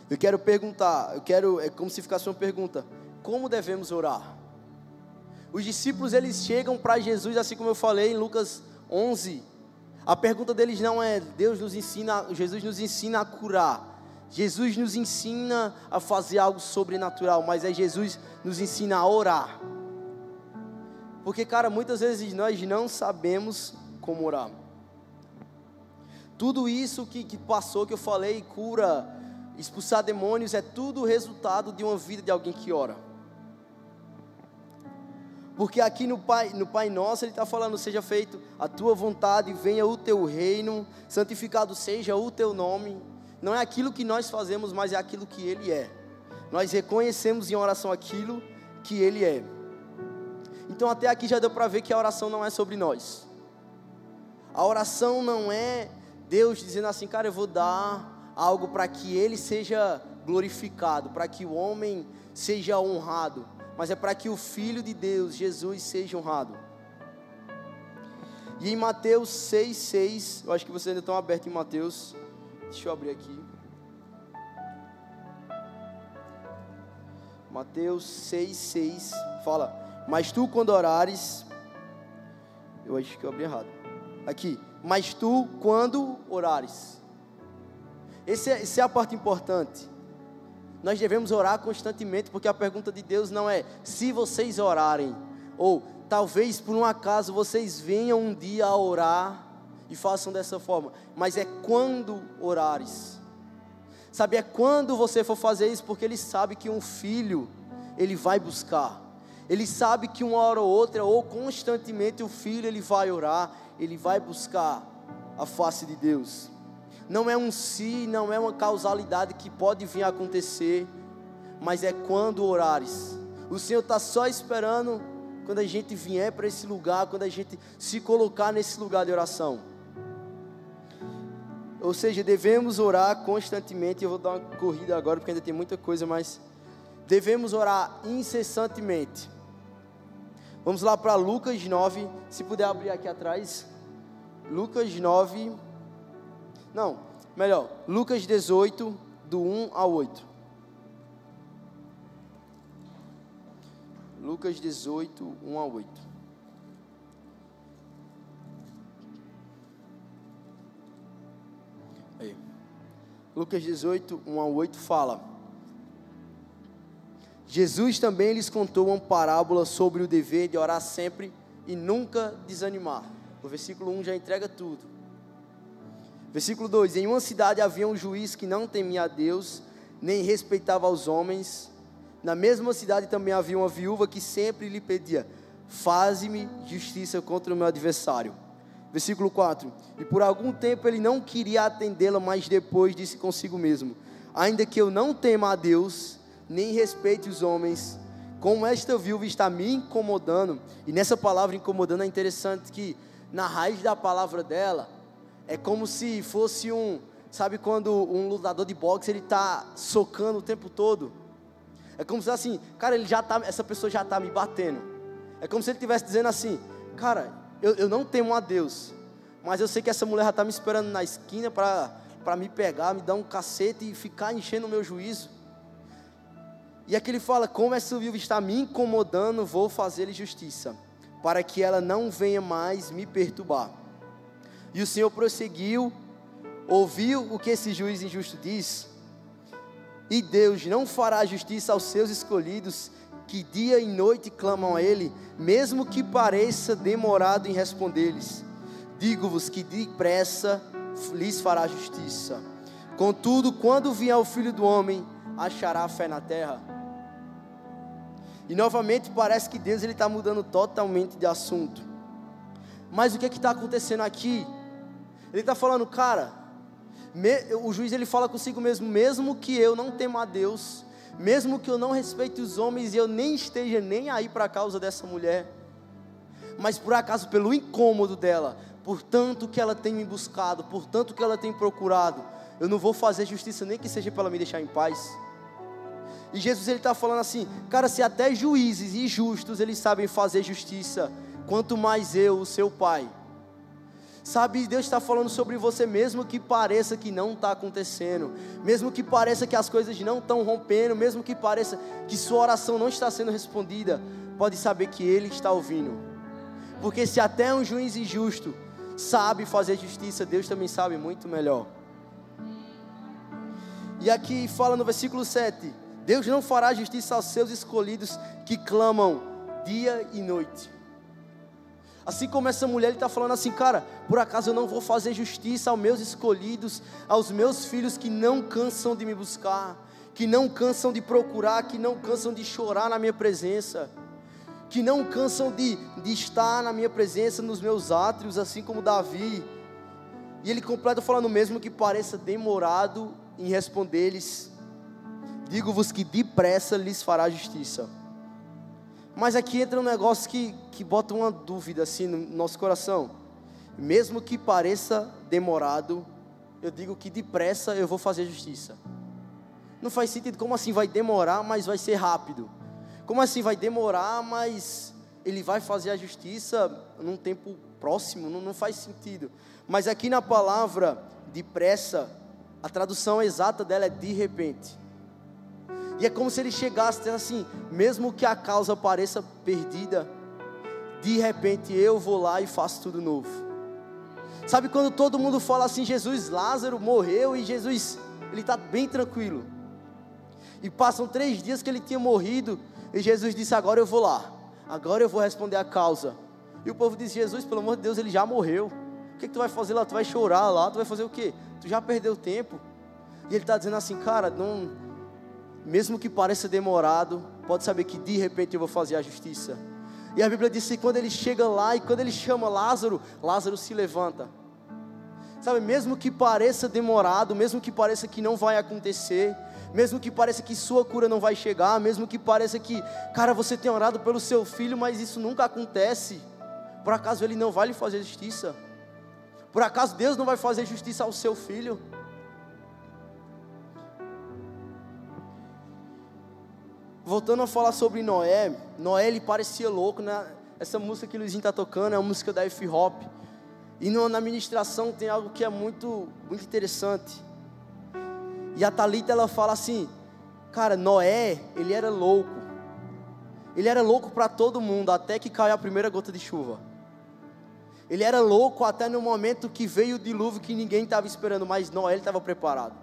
eu quero perguntar, é como se ficasse uma pergunta, como devemos orar? Os discípulos, eles chegam para Jesus, assim como eu falei em Lucas 11, a pergunta deles não é, Jesus nos ensina a curar, Jesus nos ensina a fazer algo sobrenatural, mas Jesus nos ensina a orar. Porque, cara, muitas vezes nós não sabemos como orar. Tudo isso que passou, que eu falei, cura, expulsar demônios, é tudo resultado de uma vida de alguém que ora. Porque aqui no Pai Nosso, Ele está falando, seja feito a tua vontade, venha o teu reino, santificado seja o teu nome. Não é aquilo que nós fazemos, mas é aquilo que Ele é. Nós reconhecemos em oração aquilo que Ele é. Então até aqui já deu para ver que a oração não é sobre nós. A oração não é Deus dizendo assim, cara, eu vou dar algo para que Ele seja glorificado, para que o homem seja honrado, mas é para que o Filho de Deus, Jesus, seja honrado. E em Mateus 6,6, eu acho que vocês ainda estão abertos em Mateus, deixa eu abrir aqui. Mateus 6,6 fala, mas tu quando orares, eu acho que eu abri errado, aqui, mas tu quando orares, essa é a parte importante. Nós devemos orar constantemente, porque a pergunta de Deus não é se vocês orarem, ou talvez por um acaso vocês venham um dia a orar e façam dessa forma, mas é quando orares. Sabe, é quando você for fazer isso, porque Ele sabe que um filho, Ele vai buscar. Ele sabe que uma hora ou outra, ou constantemente o filho, ele vai orar, ele vai buscar a face de Deus. Não é um si, não é uma causalidade que pode vir a acontecer, mas é quando orares. O Senhor está só esperando quando a gente vier para esse lugar, quando a gente se colocar nesse lugar de oração. Ou seja, devemos orar constantemente. Eu vou dar uma corrida agora, porque ainda tem muita coisa, mas devemos orar incessantemente. Vamos lá para Lucas 9, se puder abrir aqui atrás. Lucas 9, não, melhor, Lucas 18, do 1 ao 8. Lucas 18, 1 ao 8. Aí. Lucas 18, 1 ao 8 fala: Jesus também lhes contou uma parábola sobre o dever de orar sempre e nunca desanimar. O versículo 1 já entrega tudo. Versículo 2: em uma cidade havia um juiz que não temia a Deus, nem respeitava aos homens. Na mesma cidade também havia uma viúva que sempre lhe pedia: faze-me justiça contra o meu adversário. Versículo 4: e por algum tempo ele não queria atendê-la, mas depois disse consigo mesmo: ainda que eu não tema a Deus, nem respeite os homens, como esta viúva está me incomodando. E nessa palavra incomodando é interessante que na raiz da palavra dela é como se fosse sabe quando um lutador de boxe ele está socando o tempo todo? É como se assim, cara, essa pessoa já está me batendo. É como se ele estivesse dizendo assim, cara, eu não temo a Deus, mas eu sei que essa mulher já está me esperando na esquina para me pegar, me dar um cacete e ficar enchendo o meu juízo. E aqui ele fala: como essa viúva está me incomodando, vou fazer-lhe justiça, para que ela não venha mais me perturbar. E o Senhor prosseguiu, ouviu o que esse juiz injusto diz, e Deus não fará justiça aos seus escolhidos, que dia e noite clamam a Ele, mesmo que pareça demorado em responder-lhes. Digo-vos que depressa lhes fará justiça. Contudo, quando vier o Filho do Homem, achará fé na terra? E novamente parece que Deus está mudando totalmente de assunto. Mas o que está acontecendo aqui? Ele está falando, cara, o juiz ele fala consigo mesmo: mesmo que eu não tema a Deus, mesmo que eu não respeite os homens e eu nem esteja nem aí para a causa dessa mulher, mas por acaso pelo incômodo dela, por tanto que ela tem me buscado, por tanto que ela tem procurado, eu não vou fazer justiça nem que seja para ela me deixar em paz. E Jesus ele está falando assim, cara, se até juízes e justos eles sabem fazer justiça, quanto mais eu, o seu Pai. Sabe, Deus está falando sobre você, mesmo que pareça que não está acontecendo, mesmo que pareça que as coisas não estão rompendo, mesmo que pareça que sua oração não está sendo respondida, pode saber que Ele está ouvindo. Porque se até um juiz injusto sabe fazer justiça, Deus também sabe muito melhor. E aqui fala no versículo 7, Deus não fará justiça aos seus escolhidos que clamam dia e noite. Assim como essa mulher, ele está falando assim, cara, por acaso eu não vou fazer justiça aos meus escolhidos, aos meus filhos que não cansam de me buscar, que não cansam de procurar, que não cansam de chorar na minha presença, que não cansam de estar na minha presença, nos meus átrios, assim como Davi. E ele completa falando, mesmo que pareça demorado em responder-lhes, digo-vos que depressa lhes fará justiça. Mas aqui entra um negócio que bota uma dúvida assim no nosso coração. Mesmo que pareça demorado, eu digo que depressa eu vou fazer justiça. Não faz sentido. Como assim vai demorar, mas vai ser rápido? Como assim vai demorar, mas ele vai fazer a justiça num tempo próximo? Não faz sentido. Mas aqui na palavra depressa, a tradução exata dela é de repente. E é como se ele chegasse assim, mesmo que a causa pareça perdida, de repente eu vou lá e faço tudo novo. Sabe quando todo mundo fala assim, Jesus, Lázaro morreu e Jesus, ele está bem tranquilo. E passam 3 dias que ele tinha morrido e Jesus disse, agora eu vou lá, agora eu vou responder a causa. E o povo disse, Jesus, pelo amor de Deus, ele já morreu. O que tu vai fazer lá? Tu vai chorar lá? Tu vai fazer o quê? Tu já perdeu tempo. E ele está dizendo assim, cara, não... Mesmo que pareça demorado, pode saber que de repente eu vou fazer a justiça. E a Bíblia diz que quando ele chega lá e quando ele chama Lázaro, Lázaro se levanta. Sabe, mesmo que pareça demorado, mesmo que pareça que não vai acontecer, mesmo que pareça que sua cura não vai chegar, mesmo que pareça que, cara, você tem orado pelo seu filho, mas isso nunca acontece. Por acaso ele não vai lhe fazer justiça? Por acaso Deus não vai fazer justiça ao seu filho? Voltando a falar sobre Noé, ele parecia louco, né? Essa música que o Luizinho está tocando é uma música da F-Hop. E na ministração tem algo que é muito interessante. E a Thalita, ela fala assim, cara, Noé, ele era louco. Ele era louco para todo mundo, até que caiu a primeira gota de chuva. Ele era louco até no momento que veio o dilúvio que ninguém estava esperando, mas Noé estava preparado.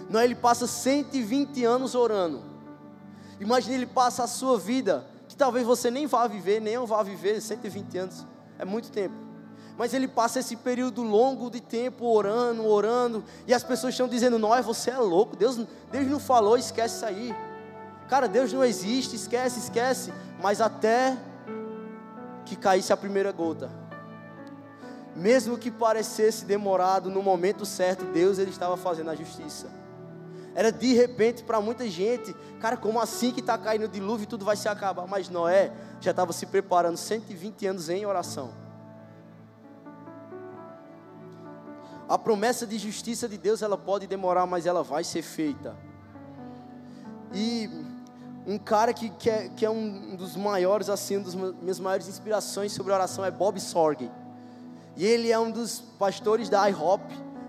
Noé, ele passa 120 anos orando. Imagine, ele passa a sua vida, que talvez você nem vá viver, nem eu vá viver 120 anos, é muito tempo. Mas ele passa esse período longo de tempo orando, e as pessoas estão dizendo, Noé, você é louco, Deus não falou, esquece isso aí. Cara, Deus não existe, esquece, mas até que caísse a primeira gota. Mesmo que parecesse demorado, no momento certo, Deus, ele estava fazendo a justiça. Era de repente para muita gente, cara, como assim que está caindo o dilúvio e tudo vai se acabar? Mas Noé já estava se preparando 120 anos em oração. A promessa de justiça de Deus, ela pode demorar, mas ela vai ser feita. E um cara que é um dos maiores, assim, uma das minhas maiores inspirações sobre oração é Bob Sorge. E ele é um dos pastores da IHOP,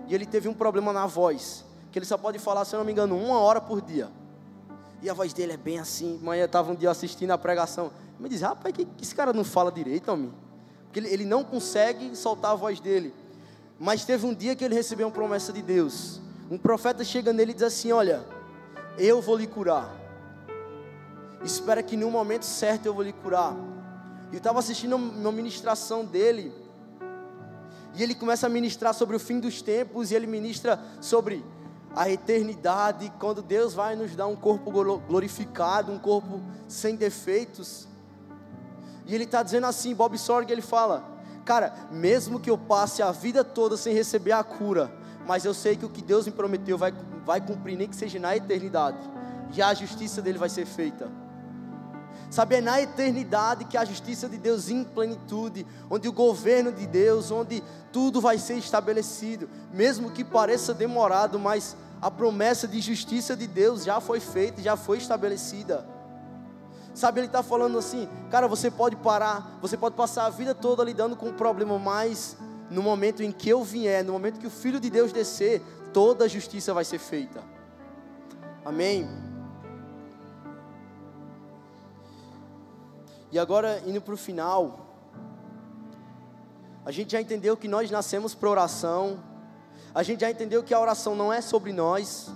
e ele teve um problema na voz, que ele só pode falar, se eu não me engano, 1 hora por dia. E a voz dele é bem assim. Manhã estava um dia assistindo a pregação, me diz, rapaz, que esse cara não fala direito, homem? Porque ele não consegue soltar a voz dele. Mas teve um dia que ele recebeu uma promessa de Deus. Um profeta chega nele e diz assim, olha, eu vou lhe curar. Espera que no momento certo eu vou lhe curar. E eu estava assistindo uma ministração dele, e ele começa a ministrar sobre o fim dos tempos, e ele ministra sobre a eternidade, quando Deus vai nos dar um corpo glorificado, um corpo sem defeitos. E ele está dizendo assim, Bob Sorge, ele fala, cara, mesmo que eu passe a vida toda sem receber a cura, mas eu sei que o que Deus me prometeu vai cumprir, nem que seja na eternidade, e a justiça dele vai ser feita. Sabe, é na eternidade que a justiça de Deus em plenitude, onde o governo de Deus, onde tudo vai ser estabelecido, mesmo que pareça demorado, mas a promessa de justiça de Deus já foi feita, já foi estabelecida. Sabe, ele está falando assim, cara, você pode passar a vida toda lidando com um problema, mas no momento em que eu vier, no momento que o Filho de Deus descer, toda a justiça vai ser feita. Amém? E agora, indo para o final, a gente já entendeu que nós nascemos para oração, a gente já entendeu que a oração não é sobre nós,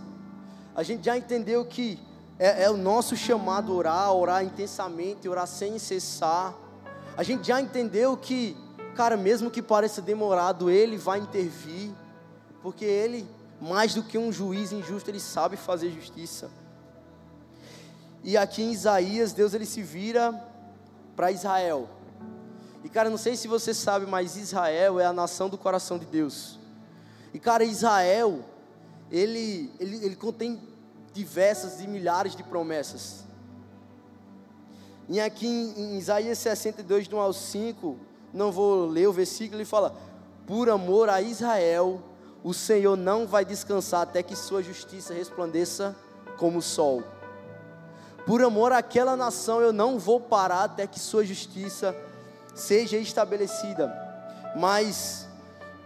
a gente já entendeu que é o nosso chamado orar intensamente, orar sem cessar. A gente já entendeu que, cara, mesmo que pareça demorado, Ele vai intervir, porque Ele, mais do que um juiz injusto, Ele sabe fazer justiça. E aqui em Isaías, Deus ele se vira para Israel. E cara, não sei se você sabe, mas Israel é a nação do coração de Deus. E cara, Israel, ele contém diversas e milhares de promessas. E aqui em Isaías 62, do 1 ao 5, não vou ler o versículo, ele fala: por amor a Israel, o Senhor não vai descansar até que sua justiça resplandeça como o sol. Por amor àquela nação, eu não vou parar até que sua justiça seja estabelecida. Mas,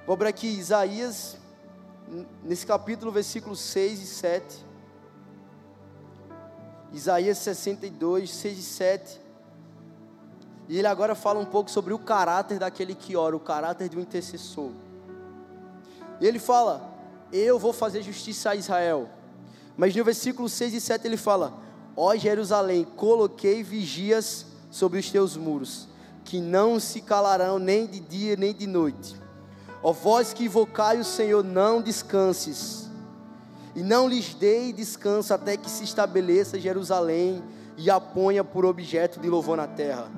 vou abrir aqui Isaías, nesse capítulo, versículos 6 e 7. Isaías 62, 6 e 7. E ele agora fala um pouco sobre o caráter daquele que ora, o caráter do intercessor. E ele fala: eu vou fazer justiça a Israel. Mas no versículo 6 e 7 ele fala: ó Jerusalém, coloquei vigias sobre os teus muros, que não se calarão nem de dia nem de noite. Ó vós que invocai o Senhor, não descanses, e não lhes dei descanso até que se estabeleça Jerusalém e a ponha por objeto de louvor na terra.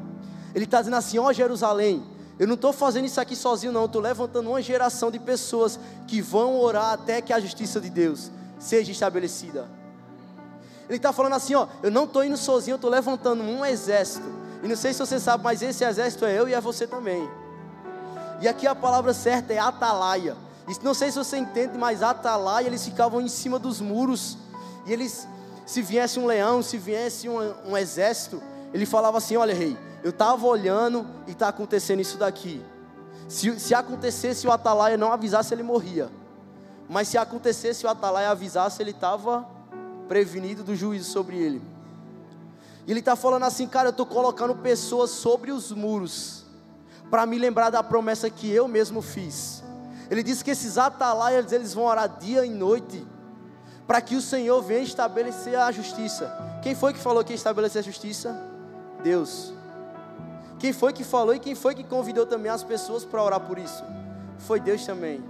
Ele está dizendo assim: ó Jerusalém, eu não estou fazendo isso aqui sozinho não, estou levantando uma geração de pessoas que vão orar até que a justiça de Deus seja estabelecida. Ele está falando assim, ó, eu não estou indo sozinho, eu estou levantando um exército. E não sei se você sabe, mas esse exército é eu e é você também. E aqui a palavra certa é atalaia. E não sei se você entende, mas atalaia, eles ficavam em cima dos muros. E eles, se viesse um leão, se viesse um exército, ele falava assim: olha rei, eu estava olhando e está acontecendo isso daqui. Se acontecesse o atalaia não avisasse, ele morria. Mas se acontecesse o atalaia avisasse, ele estava prevenido do juízo sobre ele. E ele está falando assim: cara, eu estou colocando pessoas sobre os muros, para me lembrar da promessa que eu mesmo fiz. Ele disse que esses atalaias, eles vão orar dia e noite, para que o Senhor venha estabelecer a justiça. Quem foi que falou que ia estabelecer a justiça? Deus. Quem foi que falou e quem foi que convidou também as pessoas para orar por isso? Foi Deus também.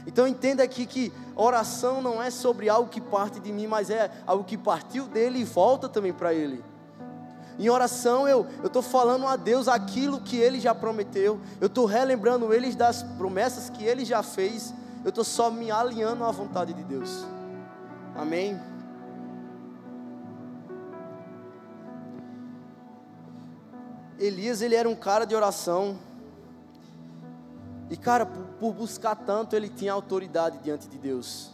Então entenda aqui que oração não é sobre algo que parte de mim, mas é algo que partiu dele e volta também para ele. Em oração eu estou falando a Deus aquilo que Ele já prometeu, eu estou relembrando Ele das promessas que Ele já fez, eu estou só me alinhando à vontade de Deus. Amém? Elias, ele era um cara de oração. E cara, por buscar tanto, ele tinha autoridade diante de Deus.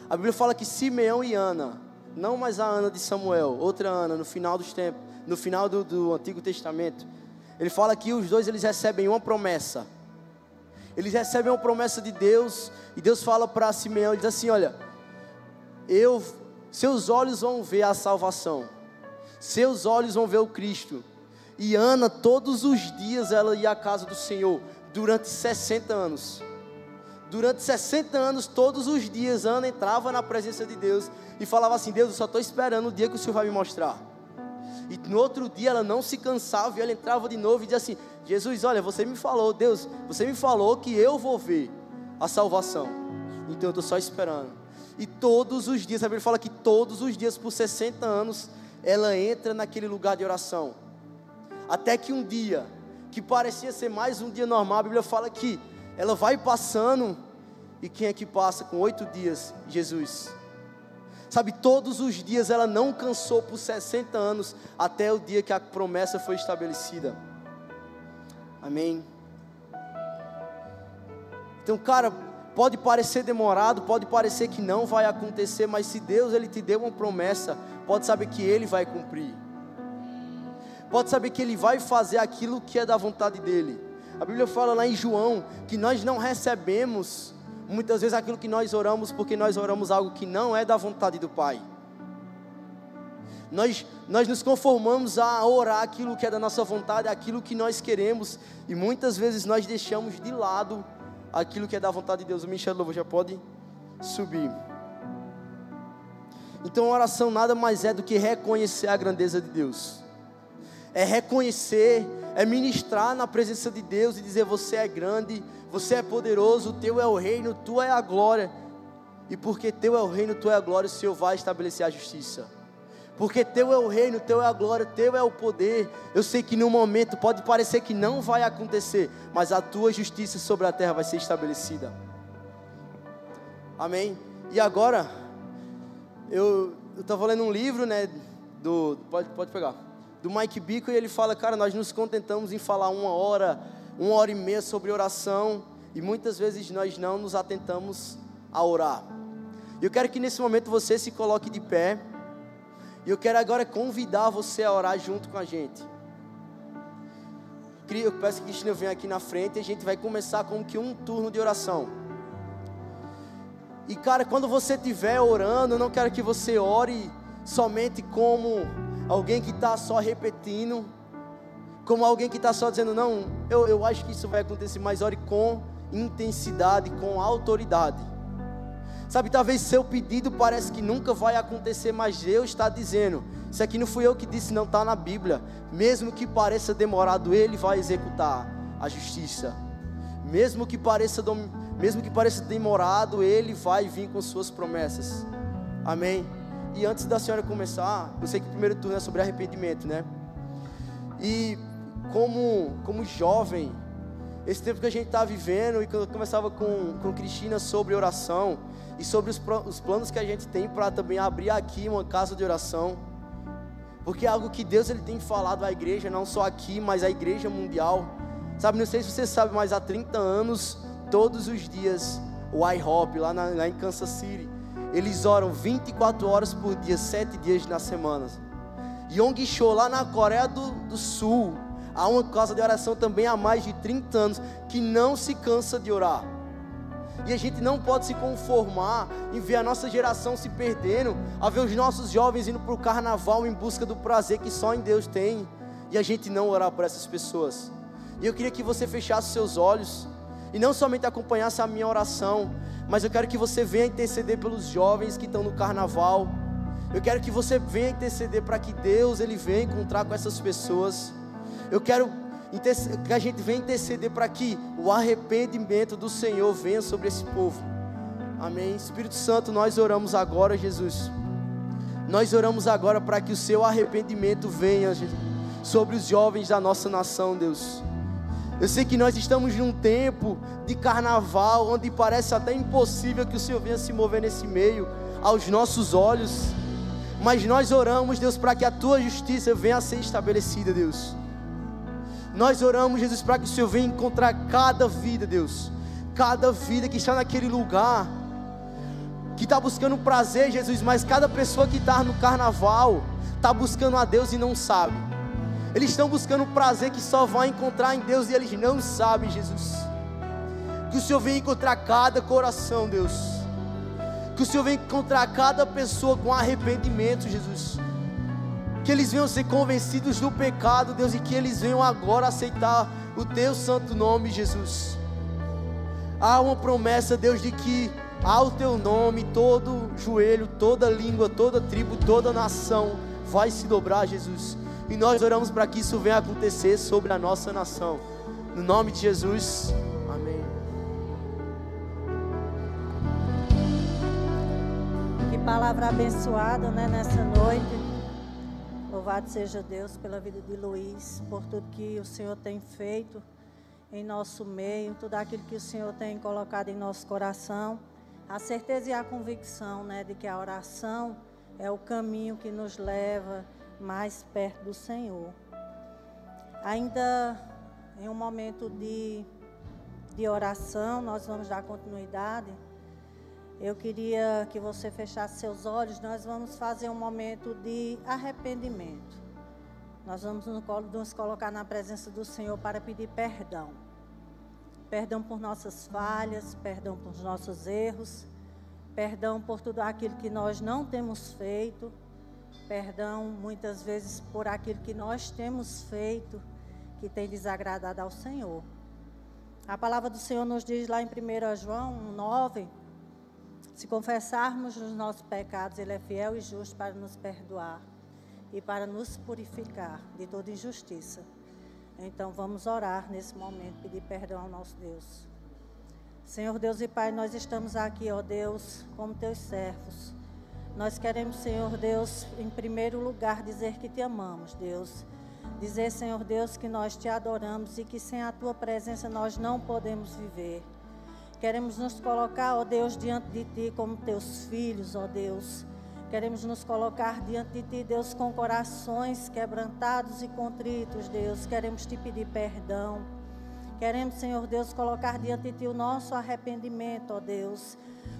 A Bíblia fala que Simeão e Ana, não mais a Ana de Samuel, outra Ana, no final dos tempos, no final do Antigo Testamento, ele fala que os dois eles recebem uma promessa. Eles recebem uma promessa de Deus, e Deus fala para Simeão, ele diz assim: olha, seus olhos vão ver a salvação, seus olhos vão ver o Cristo. E Ana, todos os dias ela ia à casa do Senhor, durante 60 anos. Durante 60 anos, todos os dias, Ana entrava na presença de Deus e falava assim: Deus, eu só estou esperando o dia que o Senhor vai me mostrar. E no outro dia ela não se cansava e ela entrava de novo e dizia assim: Jesus, olha, você me falou, Deus, você me falou que eu vou ver a salvação, então eu estou só esperando. E todos os dias, a Bíblia fala que todos os dias, por 60 anos, ela entra naquele lugar de oração. Até que um dia, que parecia ser mais um dia normal, a Bíblia fala que ela vai passando, e quem é que passa com 8 dias? Jesus. Sabe, todos os dias ela não cansou por 60 anos, até o dia que a promessa foi estabelecida. Amém? Então, cara, pode parecer demorado, pode parecer que não vai acontecer, mas se Deus ele te deu uma promessa, pode saber que Ele vai cumprir. Pode saber que Ele vai fazer aquilo que é da vontade dEle. A Bíblia fala lá em João, que nós não recebemos muitas vezes aquilo que nós oramos, porque nós oramos algo que não é da vontade do Pai. Nós nos conformamos a orar aquilo que é da nossa vontade, aquilo que nós queremos, e muitas vezes nós deixamos de lado aquilo que é da vontade de Deus. O Michel Lobo já pode subir. Então a oração nada mais é do que reconhecer a grandeza de Deus. É reconhecer, é ministrar na presença de Deus e dizer: você é grande, você é poderoso, teu é o reino, tua é a glória. E porque teu é o reino, tua é a glória, o Senhor vai estabelecer a justiça. Porque teu é o reino, teu é a glória, teu é o poder. Eu sei que no momento pode parecer que não vai acontecer, mas a tua justiça sobre a terra vai ser estabelecida. Amém? E agora, eu estava lendo um livro, né, pode pegar, do Mike Bickle, e ele fala: cara, nós nos contentamos em falar 1h30 sobre oração, e muitas vezes nós não nos atentamos a orar. E eu quero que nesse momento você se coloque de pé, e eu quero agora convidar você a orar junto com a gente. Eu peço que Cristina venha aqui na frente, e a gente vai começar como que um turno de oração. E cara, quando você estiver orando, eu não quero que você ore somente como alguém que está só repetindo, como alguém que está só dizendo: não, eu acho que isso vai acontecer, mas ore com intensidade, com autoridade. Sabe, talvez seu pedido parece que nunca vai acontecer, mas Deus está dizendo: isso aqui não fui eu que disse, não, está na Bíblia. Mesmo que pareça demorado, Ele vai executar a justiça. Mesmo que pareça demorado, Ele vai vir com suas promessas. Amém? E antes da senhora começar, eu sei que o primeiro turno é sobre arrependimento, né? E como jovem, esse tempo que a gente está vivendo, e quando eu conversava com Cristina sobre oração, e sobre os planos que a gente tem para também abrir aqui uma casa de oração, porque é algo que Deus ele tem falado à igreja, não só aqui, mas à igreja mundial. Sabe, não sei se você sabe, mas há 30 anos, todos os dias, o IHOP, lá em Kansas City, eles oram 24 horas por dia, 7 dias na semana. Yonggi-cho, lá na Coreia do Sul, há uma casa de oração também há mais de 30 anos, que não se cansa de orar. E a gente não pode se conformar em ver a nossa geração se perdendo, a ver os nossos jovens indo para o carnaval em busca do prazer que só em Deus tem, e a gente não orar por essas pessoas. E eu queria que você fechasse seus olhos, e não somente acompanhasse a minha oração, mas eu quero que você venha interceder pelos jovens que estão no carnaval. Eu quero que você venha interceder para que Deus ele venha encontrar com essas pessoas. Eu quero que a gente venha interceder para que o arrependimento do Senhor venha sobre esse povo. Amém. Espírito Santo, nós oramos agora, Jesus. Nós oramos agora para que o seu arrependimento venha, Jesus, sobre os jovens da nossa nação, Deus. Eu sei que nós estamos num tempo de carnaval, onde parece até impossível que o Senhor venha se mover nesse meio, aos nossos olhos. Mas nós oramos, Deus, para que a tua justiça venha a ser estabelecida, Deus. Nós oramos, Jesus, para que o Senhor venha encontrar cada vida, Deus. Cada vida que está naquele lugar, que está buscando prazer, Jesus. Mas cada pessoa que está no carnaval, está buscando a Deus e não sabe. Eles estão buscando prazer que só vai encontrar em Deus, e eles não sabem, Jesus. Que o Senhor venha encontrar cada coração, Deus. Que o Senhor venha encontrar cada pessoa com arrependimento, Jesus. Que eles venham ser convencidos do pecado, Deus, e que eles venham agora aceitar o teu santo nome, Jesus. Há uma promessa, Deus, de que ao teu nome todo joelho, toda língua, toda tribo, toda nação vai se dobrar, Jesus. E nós oramos para que isso venha acontecer sobre a nossa nação. No nome de Jesus, amém. Que palavra abençoada, né, nessa noite. Louvado seja Deus pela vida de Luiz, por tudo que o Senhor tem feito em nosso meio, tudo aquilo que o Senhor tem colocado em nosso coração. A certeza e a convicção, né, de que a oração é o caminho que nos leva mais perto do Senhor. Ainda em um momento de oração, nós vamos dar continuidade. Eu queria que você fechasse seus olhos. Nós vamos fazer um momento de arrependimento. Nós vamos nos colocar na presença do Senhor para pedir perdão. Perdão por nossas falhas, perdão por nossos erros, perdão por tudo aquilo que nós não temos feito, perdão muitas vezes por aquilo que nós temos feito que tem desagradado ao Senhor. A palavra do Senhor nos diz lá em 1 João 9, se confessarmos os nossos pecados, Ele é fiel e justo para nos perdoar e para nos purificar de toda injustiça. Então vamos orar nesse momento, pedir perdão ao nosso Deus. Senhor Deus e Pai, nós estamos aqui, ó Deus, como teus servos. Nós queremos, Senhor Deus, em primeiro lugar, dizer que te amamos, Deus. Dizer, Senhor Deus, que nós te adoramos e que sem a tua presença nós não podemos viver. Queremos nos colocar, ó Deus, diante de ti como teus filhos, ó Deus. Queremos nos colocar diante de ti, Deus, com corações quebrantados e contritos, Deus. Queremos te pedir perdão. Queremos, Senhor Deus, colocar diante de ti o nosso arrependimento, ó Deus,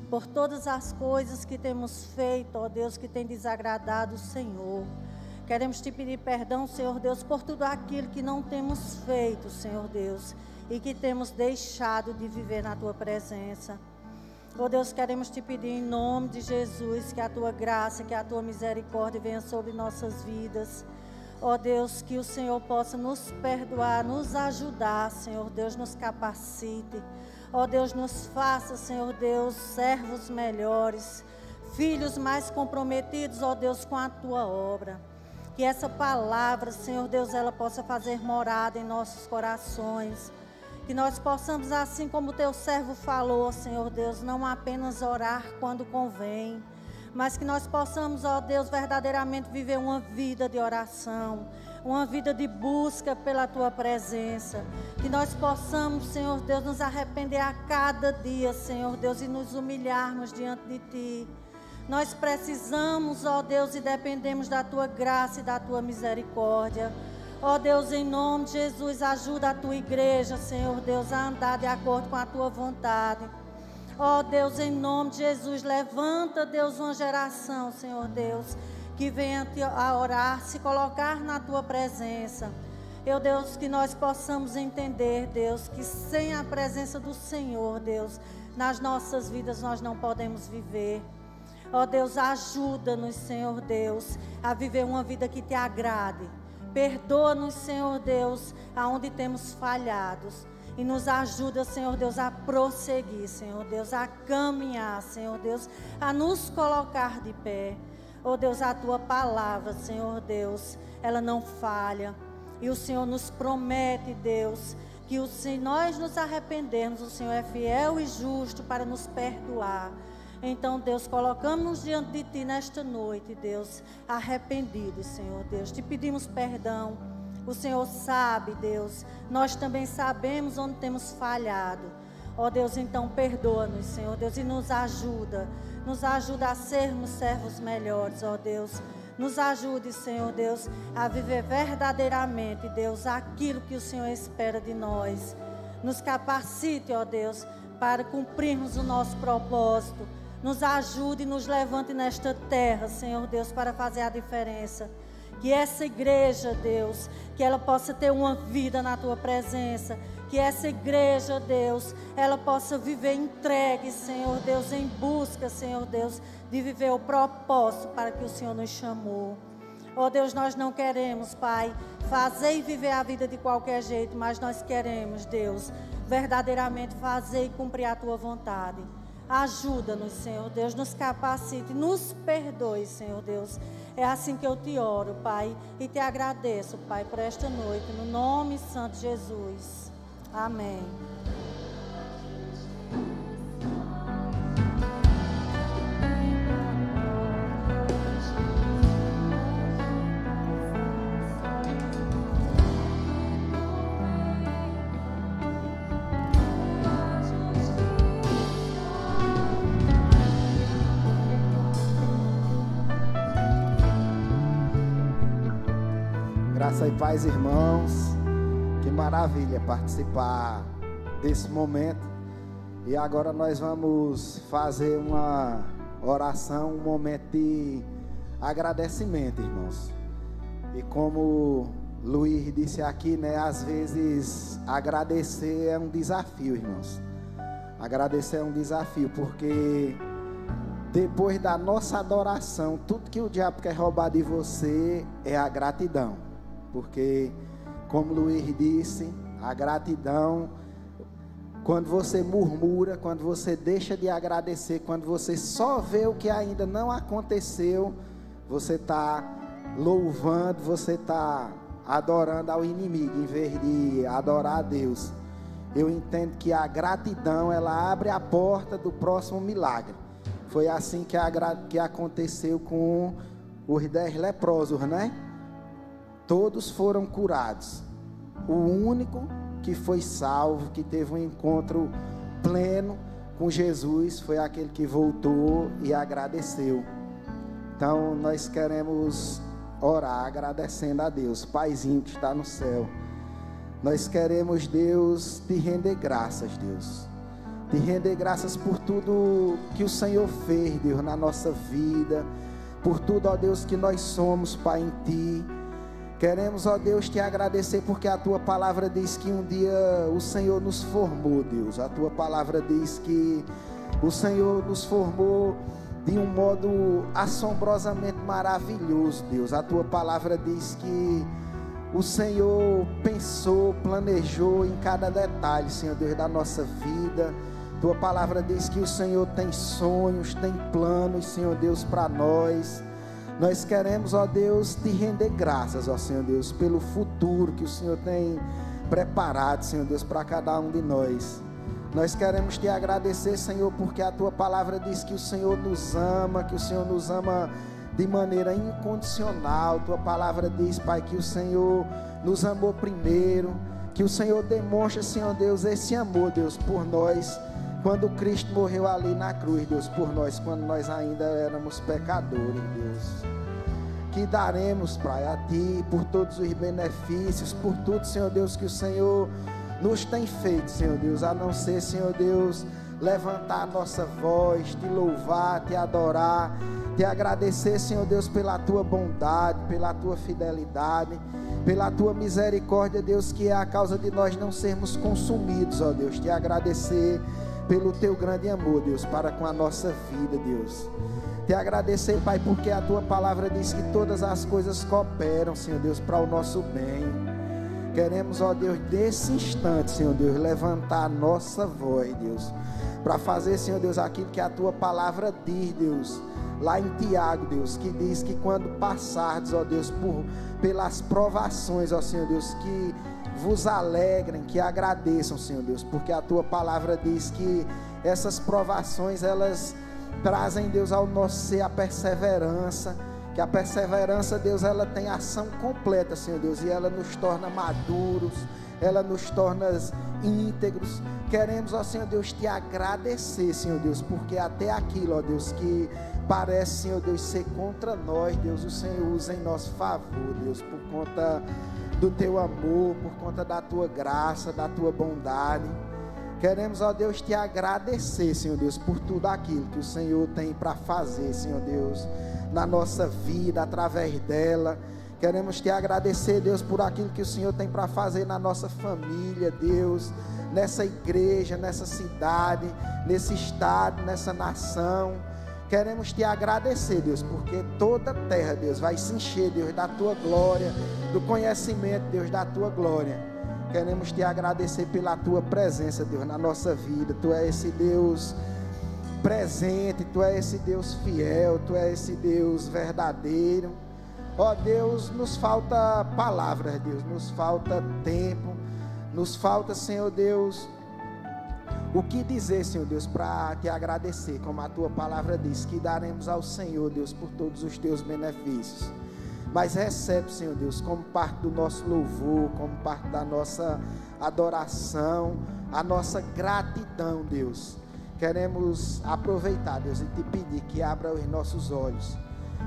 por todas as coisas que temos feito, ó Deus, que tem desagradado o Senhor. Queremos te pedir perdão, Senhor Deus, por tudo aquilo que não temos feito, Senhor Deus, e que temos deixado de viver na tua presença. Ó Deus, queremos te pedir em nome de Jesus que a tua graça, que a tua misericórdia venha sobre nossas vidas. Ó Deus, que o Senhor possa nos perdoar, nos ajudar, Senhor Deus, nos capacite. Ó Deus, nos faça, Senhor Deus, servos melhores, filhos mais comprometidos, ó Deus, com a tua obra. Que essa palavra, Senhor Deus, ela possa fazer morada em nossos corações. Que nós possamos, assim como o teu servo falou, Senhor Deus, não apenas orar quando convém, mas que nós possamos, ó Deus, verdadeiramente viver uma vida de oração, uma vida de busca pela tua presença. Que nós possamos, Senhor Deus, nos arrepender a cada dia, Senhor Deus, e nos humilharmos diante de ti. Nós precisamos, ó Deus, e dependemos da tua graça e da tua misericórdia. Ó Deus, em nome de Jesus, ajuda a tua igreja, Senhor Deus, a andar de acordo com a tua vontade. Ó Deus, em nome de Jesus, levanta, Deus, uma geração, Senhor Deus, que venha a orar, se colocar na tua presença. Eu, Deus, que nós possamos entender, Deus, que sem a presença do Senhor, Deus, nas nossas vidas nós não podemos viver. Ó Deus, ajuda-nos, Senhor Deus, a viver uma vida que te agrade. Perdoa-nos, Senhor Deus, aonde temos falhados. E nos ajuda, Senhor Deus, a prosseguir, Senhor Deus, a caminhar, Senhor Deus, a nos colocar de pé. Ó Deus, a tua palavra, Senhor Deus, ela não falha. E o Senhor nos promete, Deus, que se nós nos arrependermos, o Senhor é fiel e justo para nos perdoar. Então, Deus, colocamos diante de ti nesta noite, Deus, arrependidos, Senhor Deus. Te pedimos perdão. O Senhor sabe, Deus. Nós também sabemos onde temos falhado. Ó Deus, então perdoa-nos, Senhor Deus, e nos ajuda. Nos ajuda a sermos servos melhores, ó Deus. Nos ajude, Senhor Deus, a viver verdadeiramente, Deus, aquilo que o Senhor espera de nós. Nos capacite, ó Deus, para cumprirmos o nosso propósito. Nos ajude e nos levante nesta terra, Senhor Deus, para fazer a diferença. Que essa igreja, Deus, que ela possa ter uma vida na tua presença. Que essa igreja, Deus, ela possa viver entregue, Senhor Deus, em busca, Senhor Deus, de viver o propósito para que o Senhor nos chamou. Ó Deus, nós não queremos, Pai, fazer e viver a vida de qualquer jeito, mas nós queremos, Deus, verdadeiramente fazer e cumprir a tua vontade. Ajuda-nos, Senhor Deus, nos capacite, nos perdoe, Senhor Deus. É assim que eu te oro, Pai, e te agradeço, Pai, por esta noite, no nome santo de Jesus. Amém. Graça e paz, irmãos. Que maravilha participar desse momento. E agora nós vamos fazer uma oração, um momento de agradecimento, irmãos. E como Luiz disse aqui, né, às vezes agradecer é um desafio, irmãos. Agradecer é um desafio, porque depois da nossa adoração, tudo que o diabo quer roubar de você é a gratidão. Porque, como Luiz disse, a gratidão, quando você murmura, quando você deixa de agradecer, quando você só vê o que ainda não aconteceu, você está louvando, você está adorando ao inimigo em vez de adorar a Deus. Eu entendo que a gratidão, ela abre a porta do próximo milagre. Foi assim que aconteceu com os 10 leprosos, né? Todos foram curados. O único que foi salvo, que teve um encontro pleno com Jesus, foi aquele que voltou e agradeceu. Então nós queremos orar agradecendo a Deus. Paizinho que está no céu, nós queremos, Deus, te render graças, Deus. Te render graças por tudo que o Senhor fez, Deus, na nossa vida. Por tudo, ó Deus, que nós somos, Pai, em Ti. Queremos, ó Deus, te agradecer porque a Tua palavra diz que um dia o Senhor nos formou, Deus. A Tua palavra diz que o Senhor nos formou de um modo assombrosamente maravilhoso, Deus. A Tua palavra diz que o Senhor pensou, planejou em cada detalhe, Senhor Deus, da nossa vida. Tua palavra diz que o Senhor tem sonhos, tem planos, Senhor Deus, para nós. Nós queremos, ó Deus, te render graças, ó Senhor Deus, pelo futuro que o Senhor tem preparado, Senhor Deus, para cada um de nós. Nós queremos te agradecer, Senhor, porque a Tua palavra diz que o Senhor nos ama, que o Senhor nos ama de maneira incondicional. Tua palavra diz, Pai, que o Senhor nos amou primeiro, que o Senhor demonstra, Senhor Deus, esse amor, Deus, por nós, quando Cristo morreu ali na cruz, Deus, por nós, quando nós ainda éramos pecadores, Deus. Que daremos, Pai, a Ti, por todos os benefícios, por tudo, Senhor Deus, que o Senhor nos tem feito, Senhor Deus, a não ser, Senhor Deus, levantar a nossa voz, te louvar, te adorar, te agradecer, Senhor Deus, pela Tua bondade, pela Tua fidelidade, pela Tua misericórdia, Deus, que é a causa de nós não sermos consumidos, ó Deus. Te agradecer pelo Teu grande amor, Deus, para com a nossa vida, Deus. Te agradecer, Pai, porque a Tua palavra diz que todas as coisas cooperam, Senhor Deus, para o nosso bem. Queremos, ó Deus, desse instante, Senhor Deus, levantar a nossa voz, Deus, para fazer, Senhor Deus, aquilo que a Tua palavra diz, Deus, lá em Tiago, Deus, que diz que quando passardes, ó Deus, pelas provações, ó Senhor Deus, que vos alegrem, que agradeçam, Senhor Deus, porque a Tua palavra diz que essas provações, elas trazem, Deus, ao nosso ser a perseverança, que a perseverança, Deus, ela tem ação completa, Senhor Deus, e ela nos torna maduros, ela nos torna íntegros. Queremos, ó Senhor Deus, te agradecer, Senhor Deus, porque até aquilo, ó Deus, que parece, Senhor Deus, ser contra nós, Deus, o Senhor usa em nosso favor, Deus, por conta do Teu amor, por conta da Tua graça, da Tua bondade. Queremos, ó Deus, te agradecer, Senhor Deus, por tudo aquilo que o Senhor tem para fazer, Senhor Deus, na nossa vida, através dela. Queremos te agradecer, Deus, por aquilo que o Senhor tem para fazer na nossa família, Deus, nessa igreja, nessa cidade, nesse estado, nessa nação. Queremos te agradecer, Deus, porque toda a terra, Deus, vai se encher, Deus, da Tua glória, do conhecimento, Deus, da Tua glória. Queremos te agradecer pela Tua presença, Deus, na nossa vida. Tu é esse Deus presente, Tu é esse Deus fiel, Tu é esse Deus verdadeiro. Ó Deus, nos falta palavras, Deus, nos falta tempo, nos falta, Senhor Deus, o que dizer, Senhor Deus, para te agradecer, como a Tua palavra diz, que daremos ao Senhor, Deus, por todos os Teus benefícios. Mas recebe, Senhor Deus, como parte do nosso louvor, como parte da nossa adoração, a nossa gratidão, Deus. Queremos aproveitar, Deus, e te pedir que abra os nossos olhos,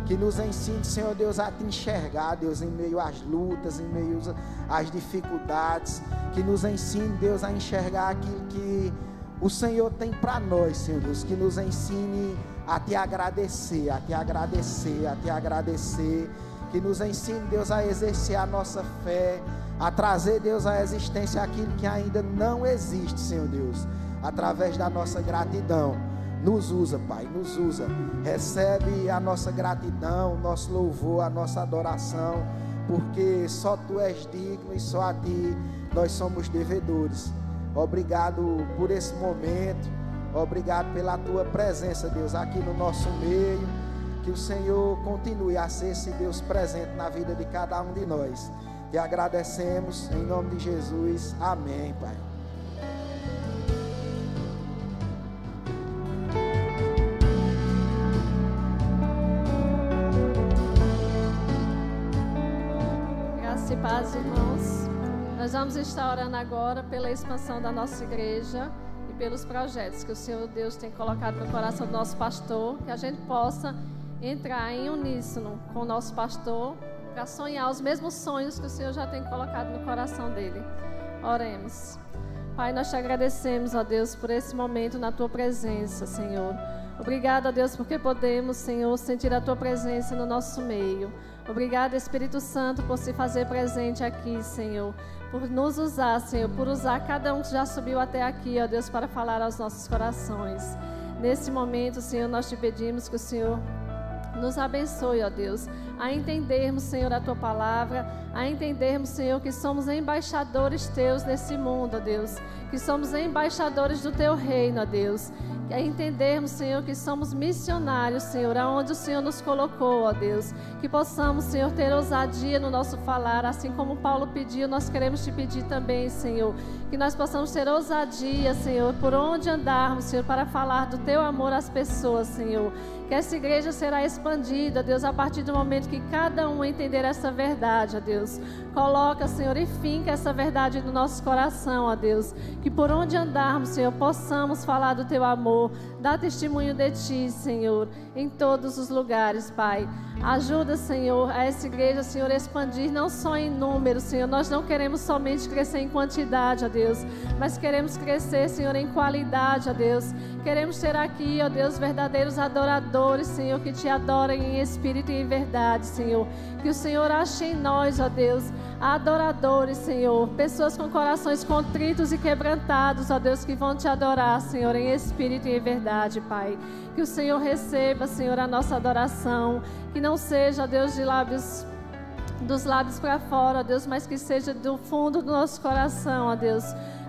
que nos ensine, Senhor Deus, a te enxergar, Deus, em meio às lutas, em meio às dificuldades, que nos ensine, Deus, a enxergar aquilo que o Senhor tem para nós, Senhor Deus, que nos ensine a te agradecer, a te agradecer, a te agradecer, que nos ensine, Deus, a exercer a nossa fé, a trazer, Deus, à existência aquilo que ainda não existe, Senhor Deus, através da nossa gratidão. Nos usa, Pai, nos usa. Recebe a nossa gratidão, o nosso louvor, a nossa adoração, porque só Tu és digno e só a Ti nós somos devedores. Obrigado por esse momento, obrigado pela Tua presença, Deus, aqui no nosso meio. Que o Senhor continue a ser esse Deus presente na vida de cada um de nós. Te agradecemos em nome de Jesus. Amém, Pai. Graça e paz, irmãos. Nós vamos estar orando agora pela expansão da nossa igreja e pelos projetos que o Senhor Deus tem colocado no coração do nosso pastor, que a gente possa entrar em uníssono com o nosso pastor para sonhar os mesmos sonhos que o Senhor já tem colocado no coração dele. Oremos. Pai, nós te agradecemos, ó Deus, por esse momento na tua presença, Senhor. Obrigado, ó Deus, porque podemos, Senhor, sentir a tua presença no nosso meio. Obrigado, Espírito Santo, por se fazer presente aqui, Senhor. Por nos usar, Senhor, por usar cada um que já subiu até aqui, ó Deus, para falar aos nossos corações. Nesse momento, Senhor, nós te pedimos que o Senhor nos abençoe, ó Deus, a entendermos, Senhor, a tua palavra, a entendermos, Senhor, que somos embaixadores teus nesse mundo, ó Deus, que somos embaixadores do teu reino, ó Deus, a entendermos, Senhor, que somos missionários, Senhor, aonde o Senhor nos colocou, ó Deus, que possamos, Senhor, ter ousadia no nosso falar, assim como Paulo pediu, nós queremos te pedir também, Senhor, que nós possamos ter ousadia, Senhor, por onde andarmos, Senhor, para falar do teu amor às pessoas, Senhor, que essa igreja será expandida, Deus, a partir do momento que cada um entender essa verdade, ó Deus. Coloca, Senhor, e finca essa verdade no nosso coração, ó Deus. Que por onde andarmos, Senhor, possamos falar do teu amor, dar testemunho de ti, Senhor, em todos os lugares, Pai. Ajuda, Senhor, a essa igreja, Senhor, a expandir não só em número, Senhor. Nós não queremos somente crescer em quantidade, ó Deus, mas queremos crescer, Senhor, em qualidade, ó Deus. Queremos ter aqui, ó Deus, verdadeiros adoradores, Senhor, que te adorem em espírito e em verdade, Senhor. Que o Senhor ache em nós, ó Deus, adoradores, Senhor. Pessoas com corações contritos e quebrantados, ó Deus, que vão te adorar, Senhor, em espírito e em verdade, Pai. Que o Senhor receba, Senhor, a nossa adoração. Que não seja, ó Deus, dos lábios para fora, ó Deus, mas que seja do fundo do nosso coração, ó Deus.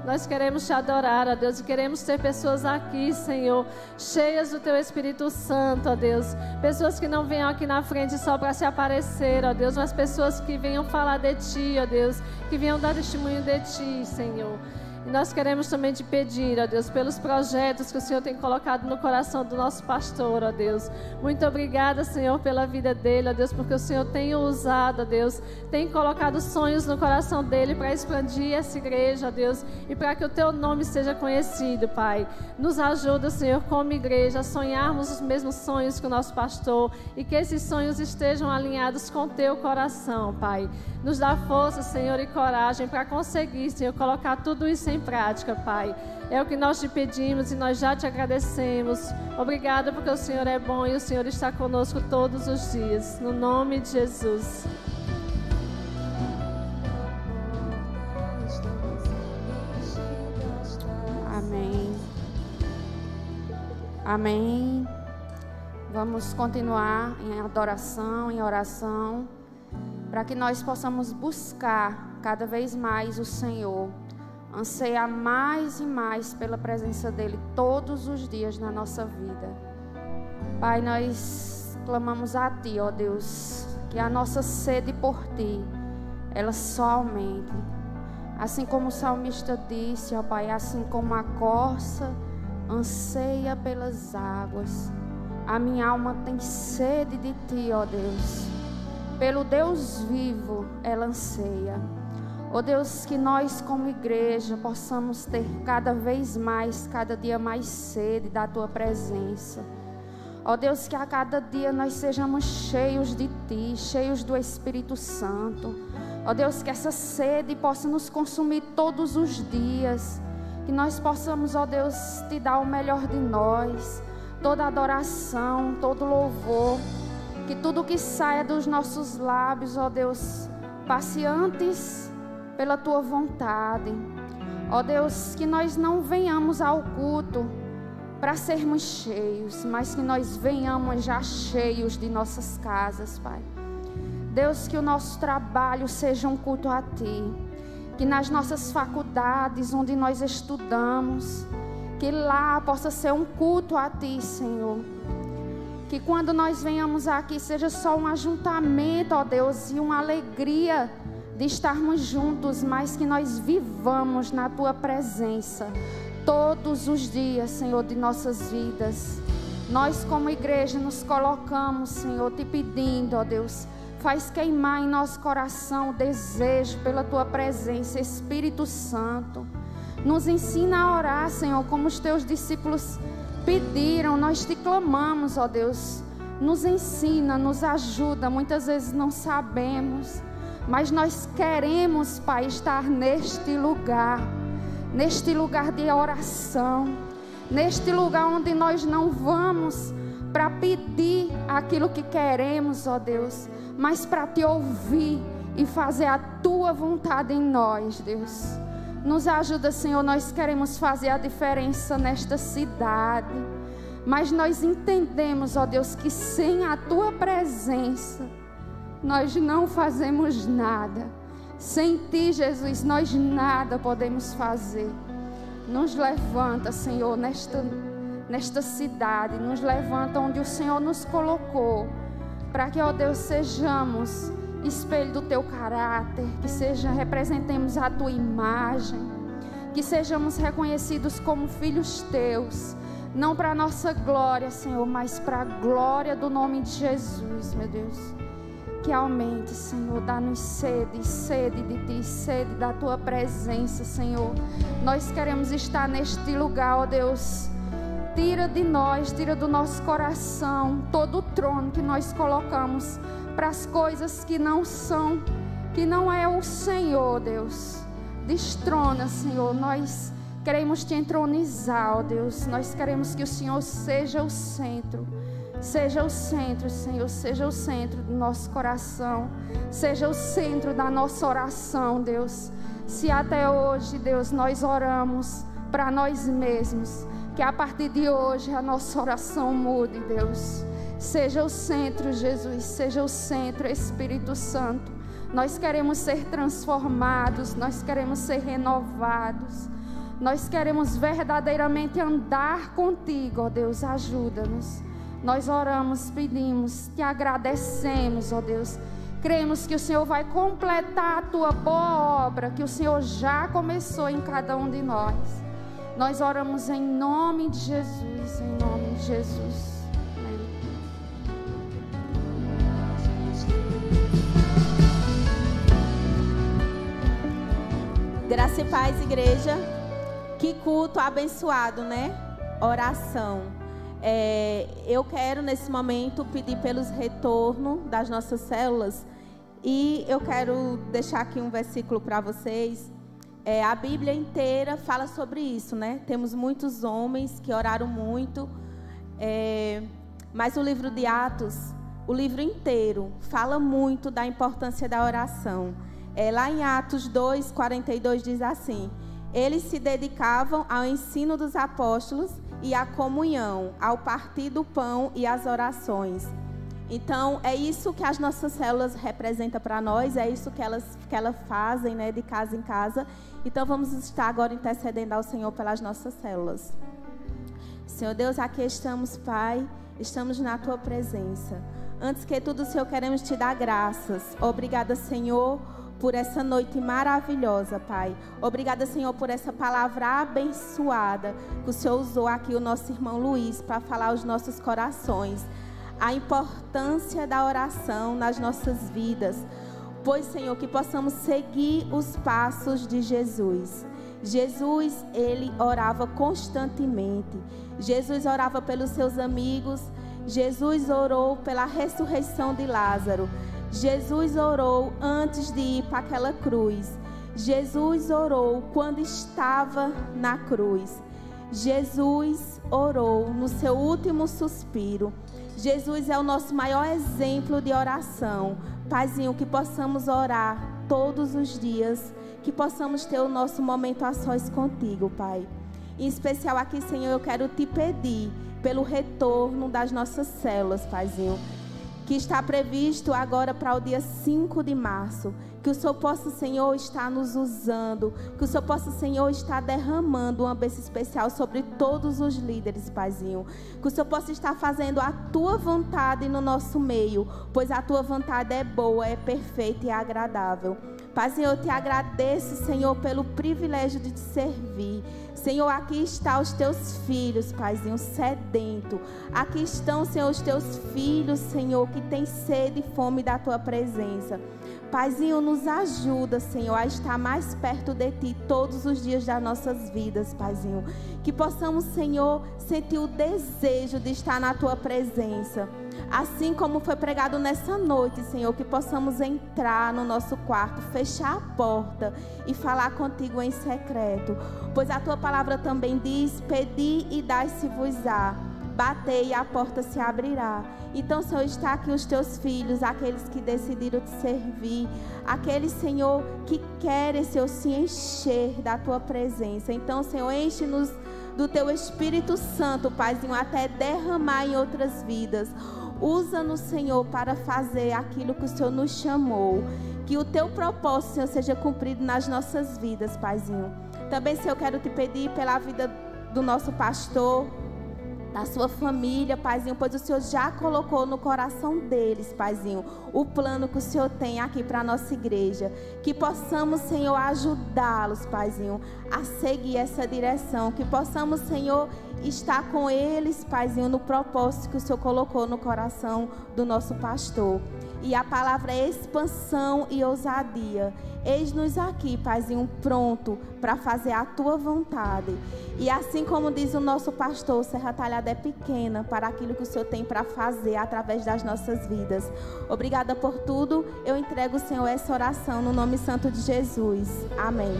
Nós queremos te adorar, ó Deus, e queremos ter pessoas aqui, Senhor, cheias do teu Espírito Santo, ó Deus. Pessoas que não venham aqui na frente só para se aparecer, ó Deus, mas pessoas que venham falar de ti, ó Deus, que venham dar testemunho de ti, Senhor. E nós queremos também te pedir, ó Deus, pelos projetos que o Senhor tem colocado no coração do nosso pastor, ó Deus. Muito obrigada, Senhor, pela vida dele, ó Deus, porque o Senhor tem o usado, ó Deus, tem colocado sonhos no coração dele para expandir essa igreja, ó Deus, e para que o teu nome seja conhecido, Pai. Nos ajuda, Senhor, como igreja, a sonharmos os mesmos sonhos que o nosso pastor e que esses sonhos estejam alinhados com o teu coração, Pai. Nos dá força, Senhor, e coragem para conseguir, Senhor, colocar tudo isso em prática, Pai. É o que nós te pedimos e nós já te agradecemos. Obrigada porque o Senhor é bom e o Senhor está conosco todos os dias. No nome de Jesus. Amém. Amém. Vamos continuar em adoração, em oração, para que nós possamos buscar cada vez mais o Senhor, anseiar mais e mais pela presença dEle todos os dias na nossa vida. Pai, nós clamamos a Ti, ó Deus, que a nossa sede por Ti, ela só aumente. Assim como o salmista disse, ó Pai, assim como a corça anseia pelas águas, a minha alma tem sede de Ti, ó Deus. Pelo Deus vivo, ela anseia. Ó Deus, que nós como igreja possamos ter cada vez mais, cada dia mais sede da Tua presença. Ó Deus, que a cada dia nós sejamos cheios de Ti, cheios do Espírito Santo. Ó Deus, que essa sede possa nos consumir todos os dias. Que nós possamos, ó Deus, Te dar o melhor de nós, toda adoração, todo louvor. Que tudo que saia dos nossos lábios, ó Deus, passe antes pela Tua vontade. Ó Deus, que nós não venhamos ao culto para sermos cheios, mas que nós venhamos já cheios de nossas casas, Pai. Deus, que o nosso trabalho seja um culto a Ti. Que nas nossas faculdades, onde nós estudamos, que lá possa ser um culto a Ti, Senhor. Que quando nós venhamos aqui seja só um ajuntamento, ó Deus, e uma alegria de estarmos juntos, mas que nós vivamos na Tua presença todos os dias, Senhor, de nossas vidas. Nós como igreja nos colocamos, Senhor, te pedindo, ó Deus, faz queimar em nosso coração o desejo pela Tua presença. Espírito Santo, nos ensina a orar, Senhor, como os Teus discípulos pediram. Nós te clamamos, ó Deus, nos ensina, nos ajuda. Muitas vezes não sabemos, mas nós queremos, Pai, estar neste lugar de oração, neste lugar onde nós não vamos para pedir aquilo que queremos, ó Deus, mas para te ouvir e fazer a Tua vontade em nós, Deus. Nos ajuda, Senhor, nós queremos fazer a diferença nesta cidade, mas nós entendemos, ó Deus, que sem a Tua presença nós não fazemos nada. Sem Ti, Jesus, nós nada podemos fazer. Nos levanta, Senhor, nesta cidade, nos levanta onde o Senhor nos colocou, para que, ó Deus, sejamos espelho do Teu caráter, que representemos a Tua imagem, que sejamos reconhecidos como filhos Teus, não para a nossa glória, Senhor, mas para a glória do nome de Jesus, meu Deus. Que aumente, Senhor, dá-nos sede de Ti, sede da Tua presença, Senhor. Nós queremos estar neste lugar, ó Deus. Tira de nós, tira do nosso coração todo o trono que nós colocamos para as coisas que não são, que não é o Senhor, Deus. Destrona, Senhor. Nós queremos Te entronizar, ó Deus. Nós queremos que o Senhor seja o centro. Seja o centro, Senhor, seja o centro do nosso coração, seja o centro da nossa oração, Deus. Se até hoje, Deus, nós oramos para nós mesmos, que a partir de hoje a nossa oração mude, Deus. Seja o centro, Jesus, seja o centro, Espírito Santo. Nós queremos ser transformados, nós queremos ser renovados, nós queremos verdadeiramente andar contigo, ó Deus, ajuda-nos. Nós oramos, pedimos, te agradecemos, ó Deus. Cremos que o Senhor vai completar a Tua boa obra, que o Senhor já começou em cada um de nós. Nós oramos em nome de Jesus, em nome de Jesus. Amém. Graça e paz, igreja. Que culto abençoado, né? Oração. Eu quero nesse momento pedir pelos retornos das nossas células, e eu quero deixar aqui um versículo para vocês. A Bíblia inteira fala sobre isso, né? Temos muitos homens que oraram muito, mas o livro de Atos, o livro inteiro, fala muito da importância da oração. Lá em Atos 2:42 diz assim: eles se dedicavam ao ensino dos apóstolos e à comunhão, ao partir do pão e às orações. Então, é isso que as nossas células representam para nós, é isso que elas fazem, né, de casa em casa. Então, vamos estar agora intercedendo ao Senhor pelas nossas células. Senhor Deus, aqui estamos, Pai, estamos na Tua presença. Antes que tudo, Senhor, queremos Te dar graças. Obrigada, Senhor, por essa noite maravilhosa, Pai. Obrigada, Senhor, por essa palavra abençoada que o Senhor usou aqui, o nosso irmão Luiz, para falar aos nossos corações. A importância da oração nas nossas vidas. Pois, Senhor, que possamos seguir os passos de Jesus. Jesus, Ele orava constantemente. Jesus orava pelos seus amigos. Jesus orou pela ressurreição de Lázaro. Jesus orou antes de ir para aquela cruz. Jesus orou quando estava na cruz. Jesus orou no seu último suspiro. Jesus é o nosso maior exemplo de oração. Paizinho, que possamos orar todos os dias, que possamos ter o nosso momento a sós contigo, Pai. Em especial aqui, Senhor, eu quero Te pedir pelo retorno das nossas células, Paizinho, que está previsto agora para o dia 5 de março. Que o Senhor possa, Senhor, estar nos usando. Que o Senhor possa, Senhor, estar derramando uma bênção especial sobre todos os líderes, Paizinho. Que o Senhor possa estar fazendo a Tua vontade no nosso meio, pois a Tua vontade é boa, é perfeita e agradável. Paizinho, eu te agradeço, Senhor, pelo privilégio de te servir. Senhor, aqui estão os teus filhos, Paizinho, sedento. Aqui estão, Senhor, os teus filhos, Senhor, que têm sede e fome da tua presença. Paizinho, nos ajuda, Senhor, a estar mais perto de Ti todos os dias das nossas vidas, Paizinho. Que possamos, Senhor, sentir o desejo de estar na Tua presença. Assim como foi pregado nessa noite, Senhor, que possamos entrar no nosso quarto, fechar a porta e falar contigo em secreto. Pois a Tua palavra também diz: pedi e dai-se-vos-á. Batei e a porta se abrirá. Então, Senhor, está aqui os teus filhos, aqueles que decidiram te servir, aqueles, Senhor, que querem, Senhor, se encher da tua presença. Então, Senhor, enche-nos do teu Espírito Santo, Paizinho, até derramar em outras vidas. Usa-nos, Senhor, para fazer aquilo que o Senhor nos chamou. Que o teu propósito, Senhor, seja cumprido nas nossas vidas, Paizinho. Também, Senhor, eu quero te pedir pela vida do nosso pastor, da sua família, Paizinho, pois o Senhor já colocou no coração deles, Paizinho, o plano que o Senhor tem aqui para a nossa igreja. Que possamos, Senhor, ajudá-los, Paizinho, a seguir essa direção. Que possamos, Senhor, estar com eles, Paizinho, no propósito que o Senhor colocou no coração do nosso pastor. E a palavra é expansão e ousadia. Eis-nos aqui, Paizinho, pronto para fazer a tua vontade. E assim como diz o nosso pastor, Serra Talhada é pequena para aquilo que o Senhor tem para fazer através das nossas vidas. Obrigada por tudo. Eu entrego, Senhor, essa oração no nome santo de Jesus. Amém.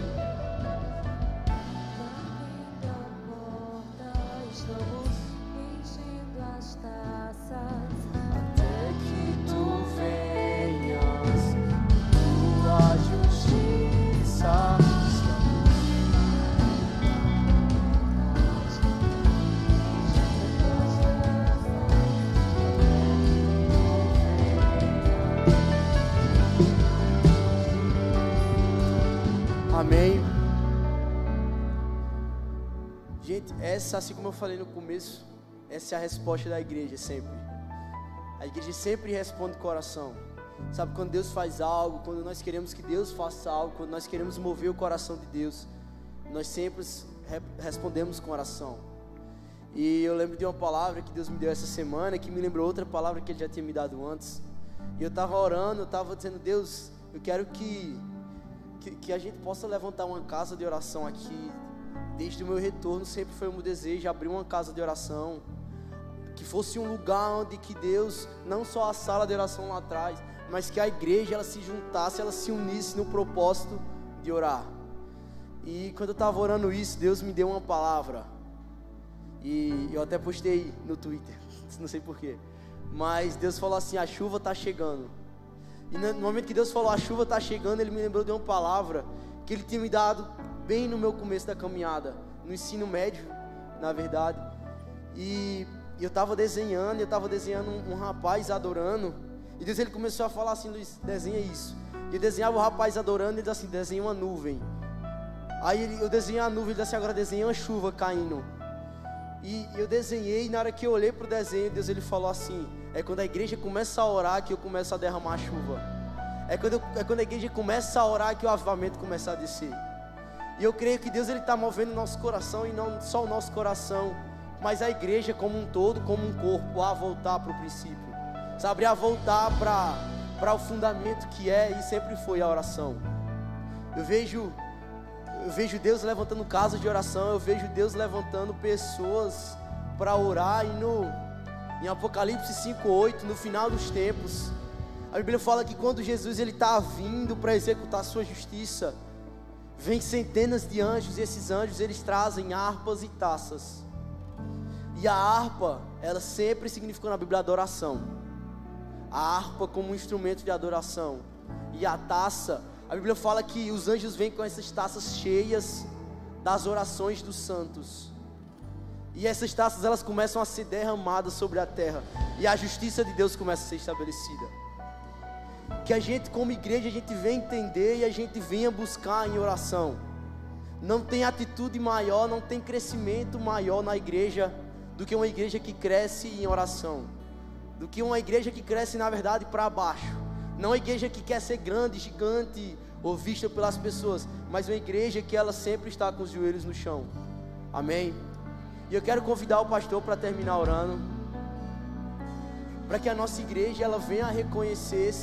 Amém. Gente, essa, assim como eu falei no começo, essa é a resposta da igreja sempre. A igreja sempre responde com coração. Sabe, quando Deus faz algo, quando nós queremos que Deus faça algo, quando nós queremos mover o coração de Deus, nós sempre respondemos com oração. E eu lembro de uma palavra que Deus me deu essa semana, que me lembrou outra palavra que Ele já tinha me dado antes. E eu estava orando, eu estava dizendo: Deus, eu quero que a gente possa levantar uma casa de oração aqui. Desde o meu retorno sempre foi o meu desejo abrir uma casa de oração, que fosse um lugar onde que Deus, não só a sala de oração lá atrás, mas que a igreja ela se juntasse, ela se unisse no propósito de orar. E quando eu estava orando isso, Deus me deu uma palavra, e eu até postei no Twitter, não sei porquê, mas Deus falou assim: a chuva está chegando. E no momento que Deus falou a chuva está chegando, Ele me lembrou de uma palavra que Ele tinha me dado bem no meu começo da caminhada, no ensino médio, na verdade. E eu estava desenhando, um rapaz adorando. E Deus Ele começou a falar assim: Luiz, desenha isso. E eu desenhava o rapaz adorando, e ele disse assim: desenha uma nuvem. Aí eu desenhei a nuvem, ele disse assim: agora desenha uma chuva caindo. E eu desenhei, e na hora que eu olhei para o desenho, Deus Ele falou assim: é quando a igreja começa a orar que eu começo a derramar a chuva. É quando a igreja começa a orar que o avivamento começa a descer. E eu creio que Deus Ele está movendo o nosso coração, e não só o nosso coração, mas a igreja como um todo, como um corpo, a voltar para o princípio, sabe, a voltar para o fundamento que é e sempre foi a oração. Eu vejo Deus levantando casas de oração, eu vejo Deus levantando pessoas para orar. E em Apocalipse 5:8, no final dos tempos, a Bíblia fala que quando Jesus ele está vindo para executar a sua justiça, vem centenas de anjos, e esses anjos eles trazem harpas e taças. E a harpa, ela sempre significou na Bíblia adoração. A harpa como um instrumento de adoração. E a taça, a Bíblia fala que os anjos vêm com essas taças cheias das orações dos santos. E essas taças elas começam a ser derramadas sobre a terra, e a justiça de Deus começa a ser estabelecida. Que a gente como igreja, a gente venha entender e a gente venha buscar em oração. Não tem atitude maior, não tem crescimento maior na igreja do que uma igreja que cresce em oração, do que uma igreja que cresce na verdade para baixo. Não uma igreja que quer ser grande, gigante, ou vista pelas pessoas, mas uma igreja que ela sempre está com os joelhos no chão. Amém? E eu quero convidar o pastor para terminar orando, para que a nossa igreja ela venha a reconhecer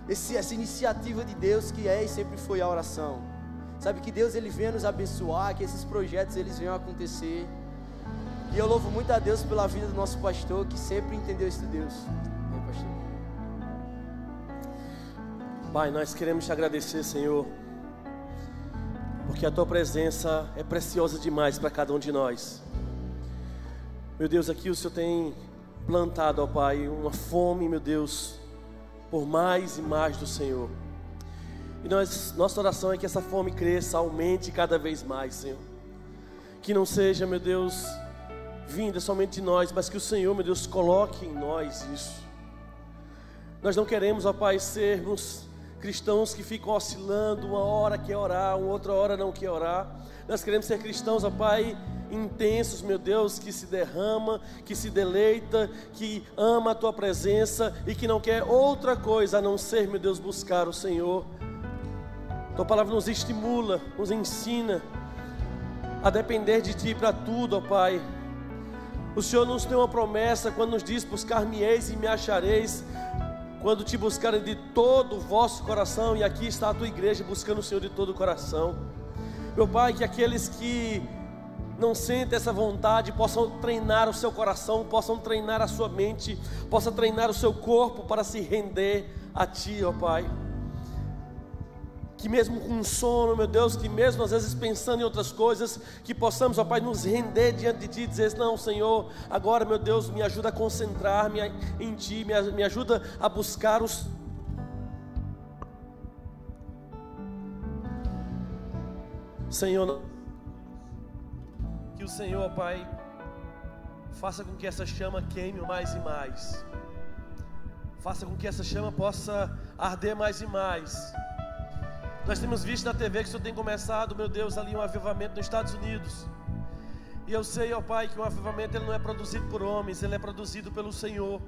essa iniciativa de Deus que é e sempre foi a oração. Sabe, que Deus ele venha nos abençoar, que esses projetos eles venham a acontecer. E eu louvo muito a Deus pela vida do nosso pastor, que sempre entendeu isso de Deus. Vem, pastor. Pai, nós queremos te agradecer, Senhor, porque a tua presença é preciosa demais para cada um de nós. Meu Deus, aqui o Senhor tem plantado, ó Pai, uma fome, meu Deus, por mais e mais do Senhor. E nossa oração é que essa fome cresça, aumente cada vez mais, Senhor. Que não seja, meu Deus, vinda somente de nós, mas que o Senhor, meu Deus, coloque em nós isso. Nós não queremos, ó Pai, sermos cristãos que ficam oscilando, uma hora quer orar, uma outra hora não quer orar. Nós queremos ser cristãos, ó Pai, intensos, meu Deus, que se derrama, que se deleita, que ama a tua presença e que não quer outra coisa a não ser, meu Deus, buscar o Senhor. Tua palavra nos estimula, nos ensina a depender de Ti para tudo, ó Pai. O Senhor nos tem uma promessa quando nos diz: buscar-me-eis e me achareis, quando te buscarem de todo o vosso coração. E aqui está a tua igreja buscando o Senhor de todo o coração. Meu Pai, que aqueles que não sentem essa vontade possam treinar o seu coração, possam treinar a sua mente, possam treinar o seu corpo para se render a Ti, ó Pai. Que mesmo com sono, meu Deus, que mesmo às vezes pensando em outras coisas, que possamos, ó Pai, nos render diante de Ti e dizer: não, Senhor, agora, meu Deus, me ajuda a concentrar-me em Ti, me ajuda a buscar os... Senhor, que o Senhor, ó Pai, faça com que essa chama queime mais e mais, faça com que essa chama possa arder mais e mais. Nós temos visto na TV que o Senhor tem começado, meu Deus, ali um avivamento nos Estados Unidos. E eu sei, ó Pai, que um avivamento ele não é produzido por homens, ele é produzido pelo Senhor.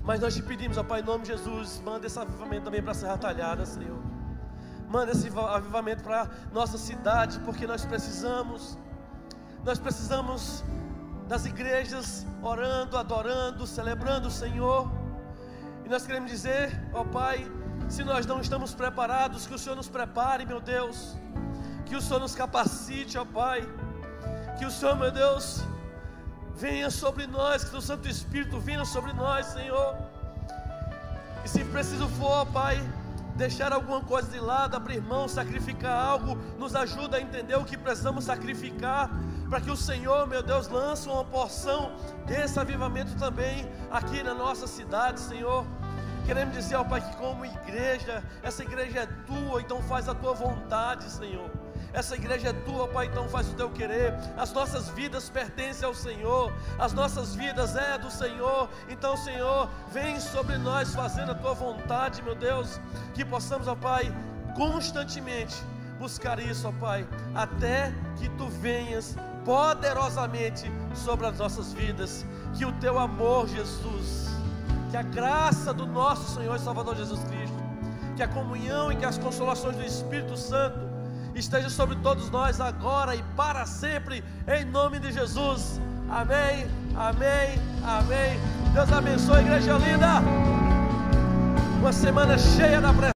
Mas nós te pedimos, ó Pai, em nome de Jesus, manda esse avivamento também para Serra Talhada, Senhor. Manda esse avivamento para nossa cidade, porque nós precisamos das igrejas orando, adorando, celebrando o Senhor. E nós queremos dizer, ó Pai, se nós não estamos preparados, que o Senhor nos prepare, meu Deus. Que o Senhor nos capacite, ó Pai. Que o Senhor, meu Deus, venha sobre nós, que o Santo Espírito venha sobre nós, Senhor. E se preciso for, ó Pai, deixar alguma coisa de lado, abrir mão, sacrificar algo, nos ajuda a entender o que precisamos sacrificar, para que o Senhor, meu Deus, lance uma porção desse avivamento também aqui na nossa cidade, Senhor. Queremos dizer, ó Pai, que como igreja, essa igreja é tua, então faz a tua vontade, Senhor. Essa igreja é tua, Pai, então faz o teu querer. As nossas vidas pertencem ao Senhor, as nossas vidas é do Senhor. Então, Senhor, vem sobre nós fazendo a tua vontade, meu Deus. Que possamos, ó Pai, constantemente buscar isso, ó Pai, até que tu venhas poderosamente sobre as nossas vidas. Que o teu amor, Jesus, que a graça do nosso Senhor e Salvador Jesus Cristo, que a comunhão e que as consolações do Espírito Santo esteja sobre todos nós agora e para sempre, em nome de Jesus. Amém, amém, amém. Deus abençoe, igreja linda. Uma semana cheia da presença.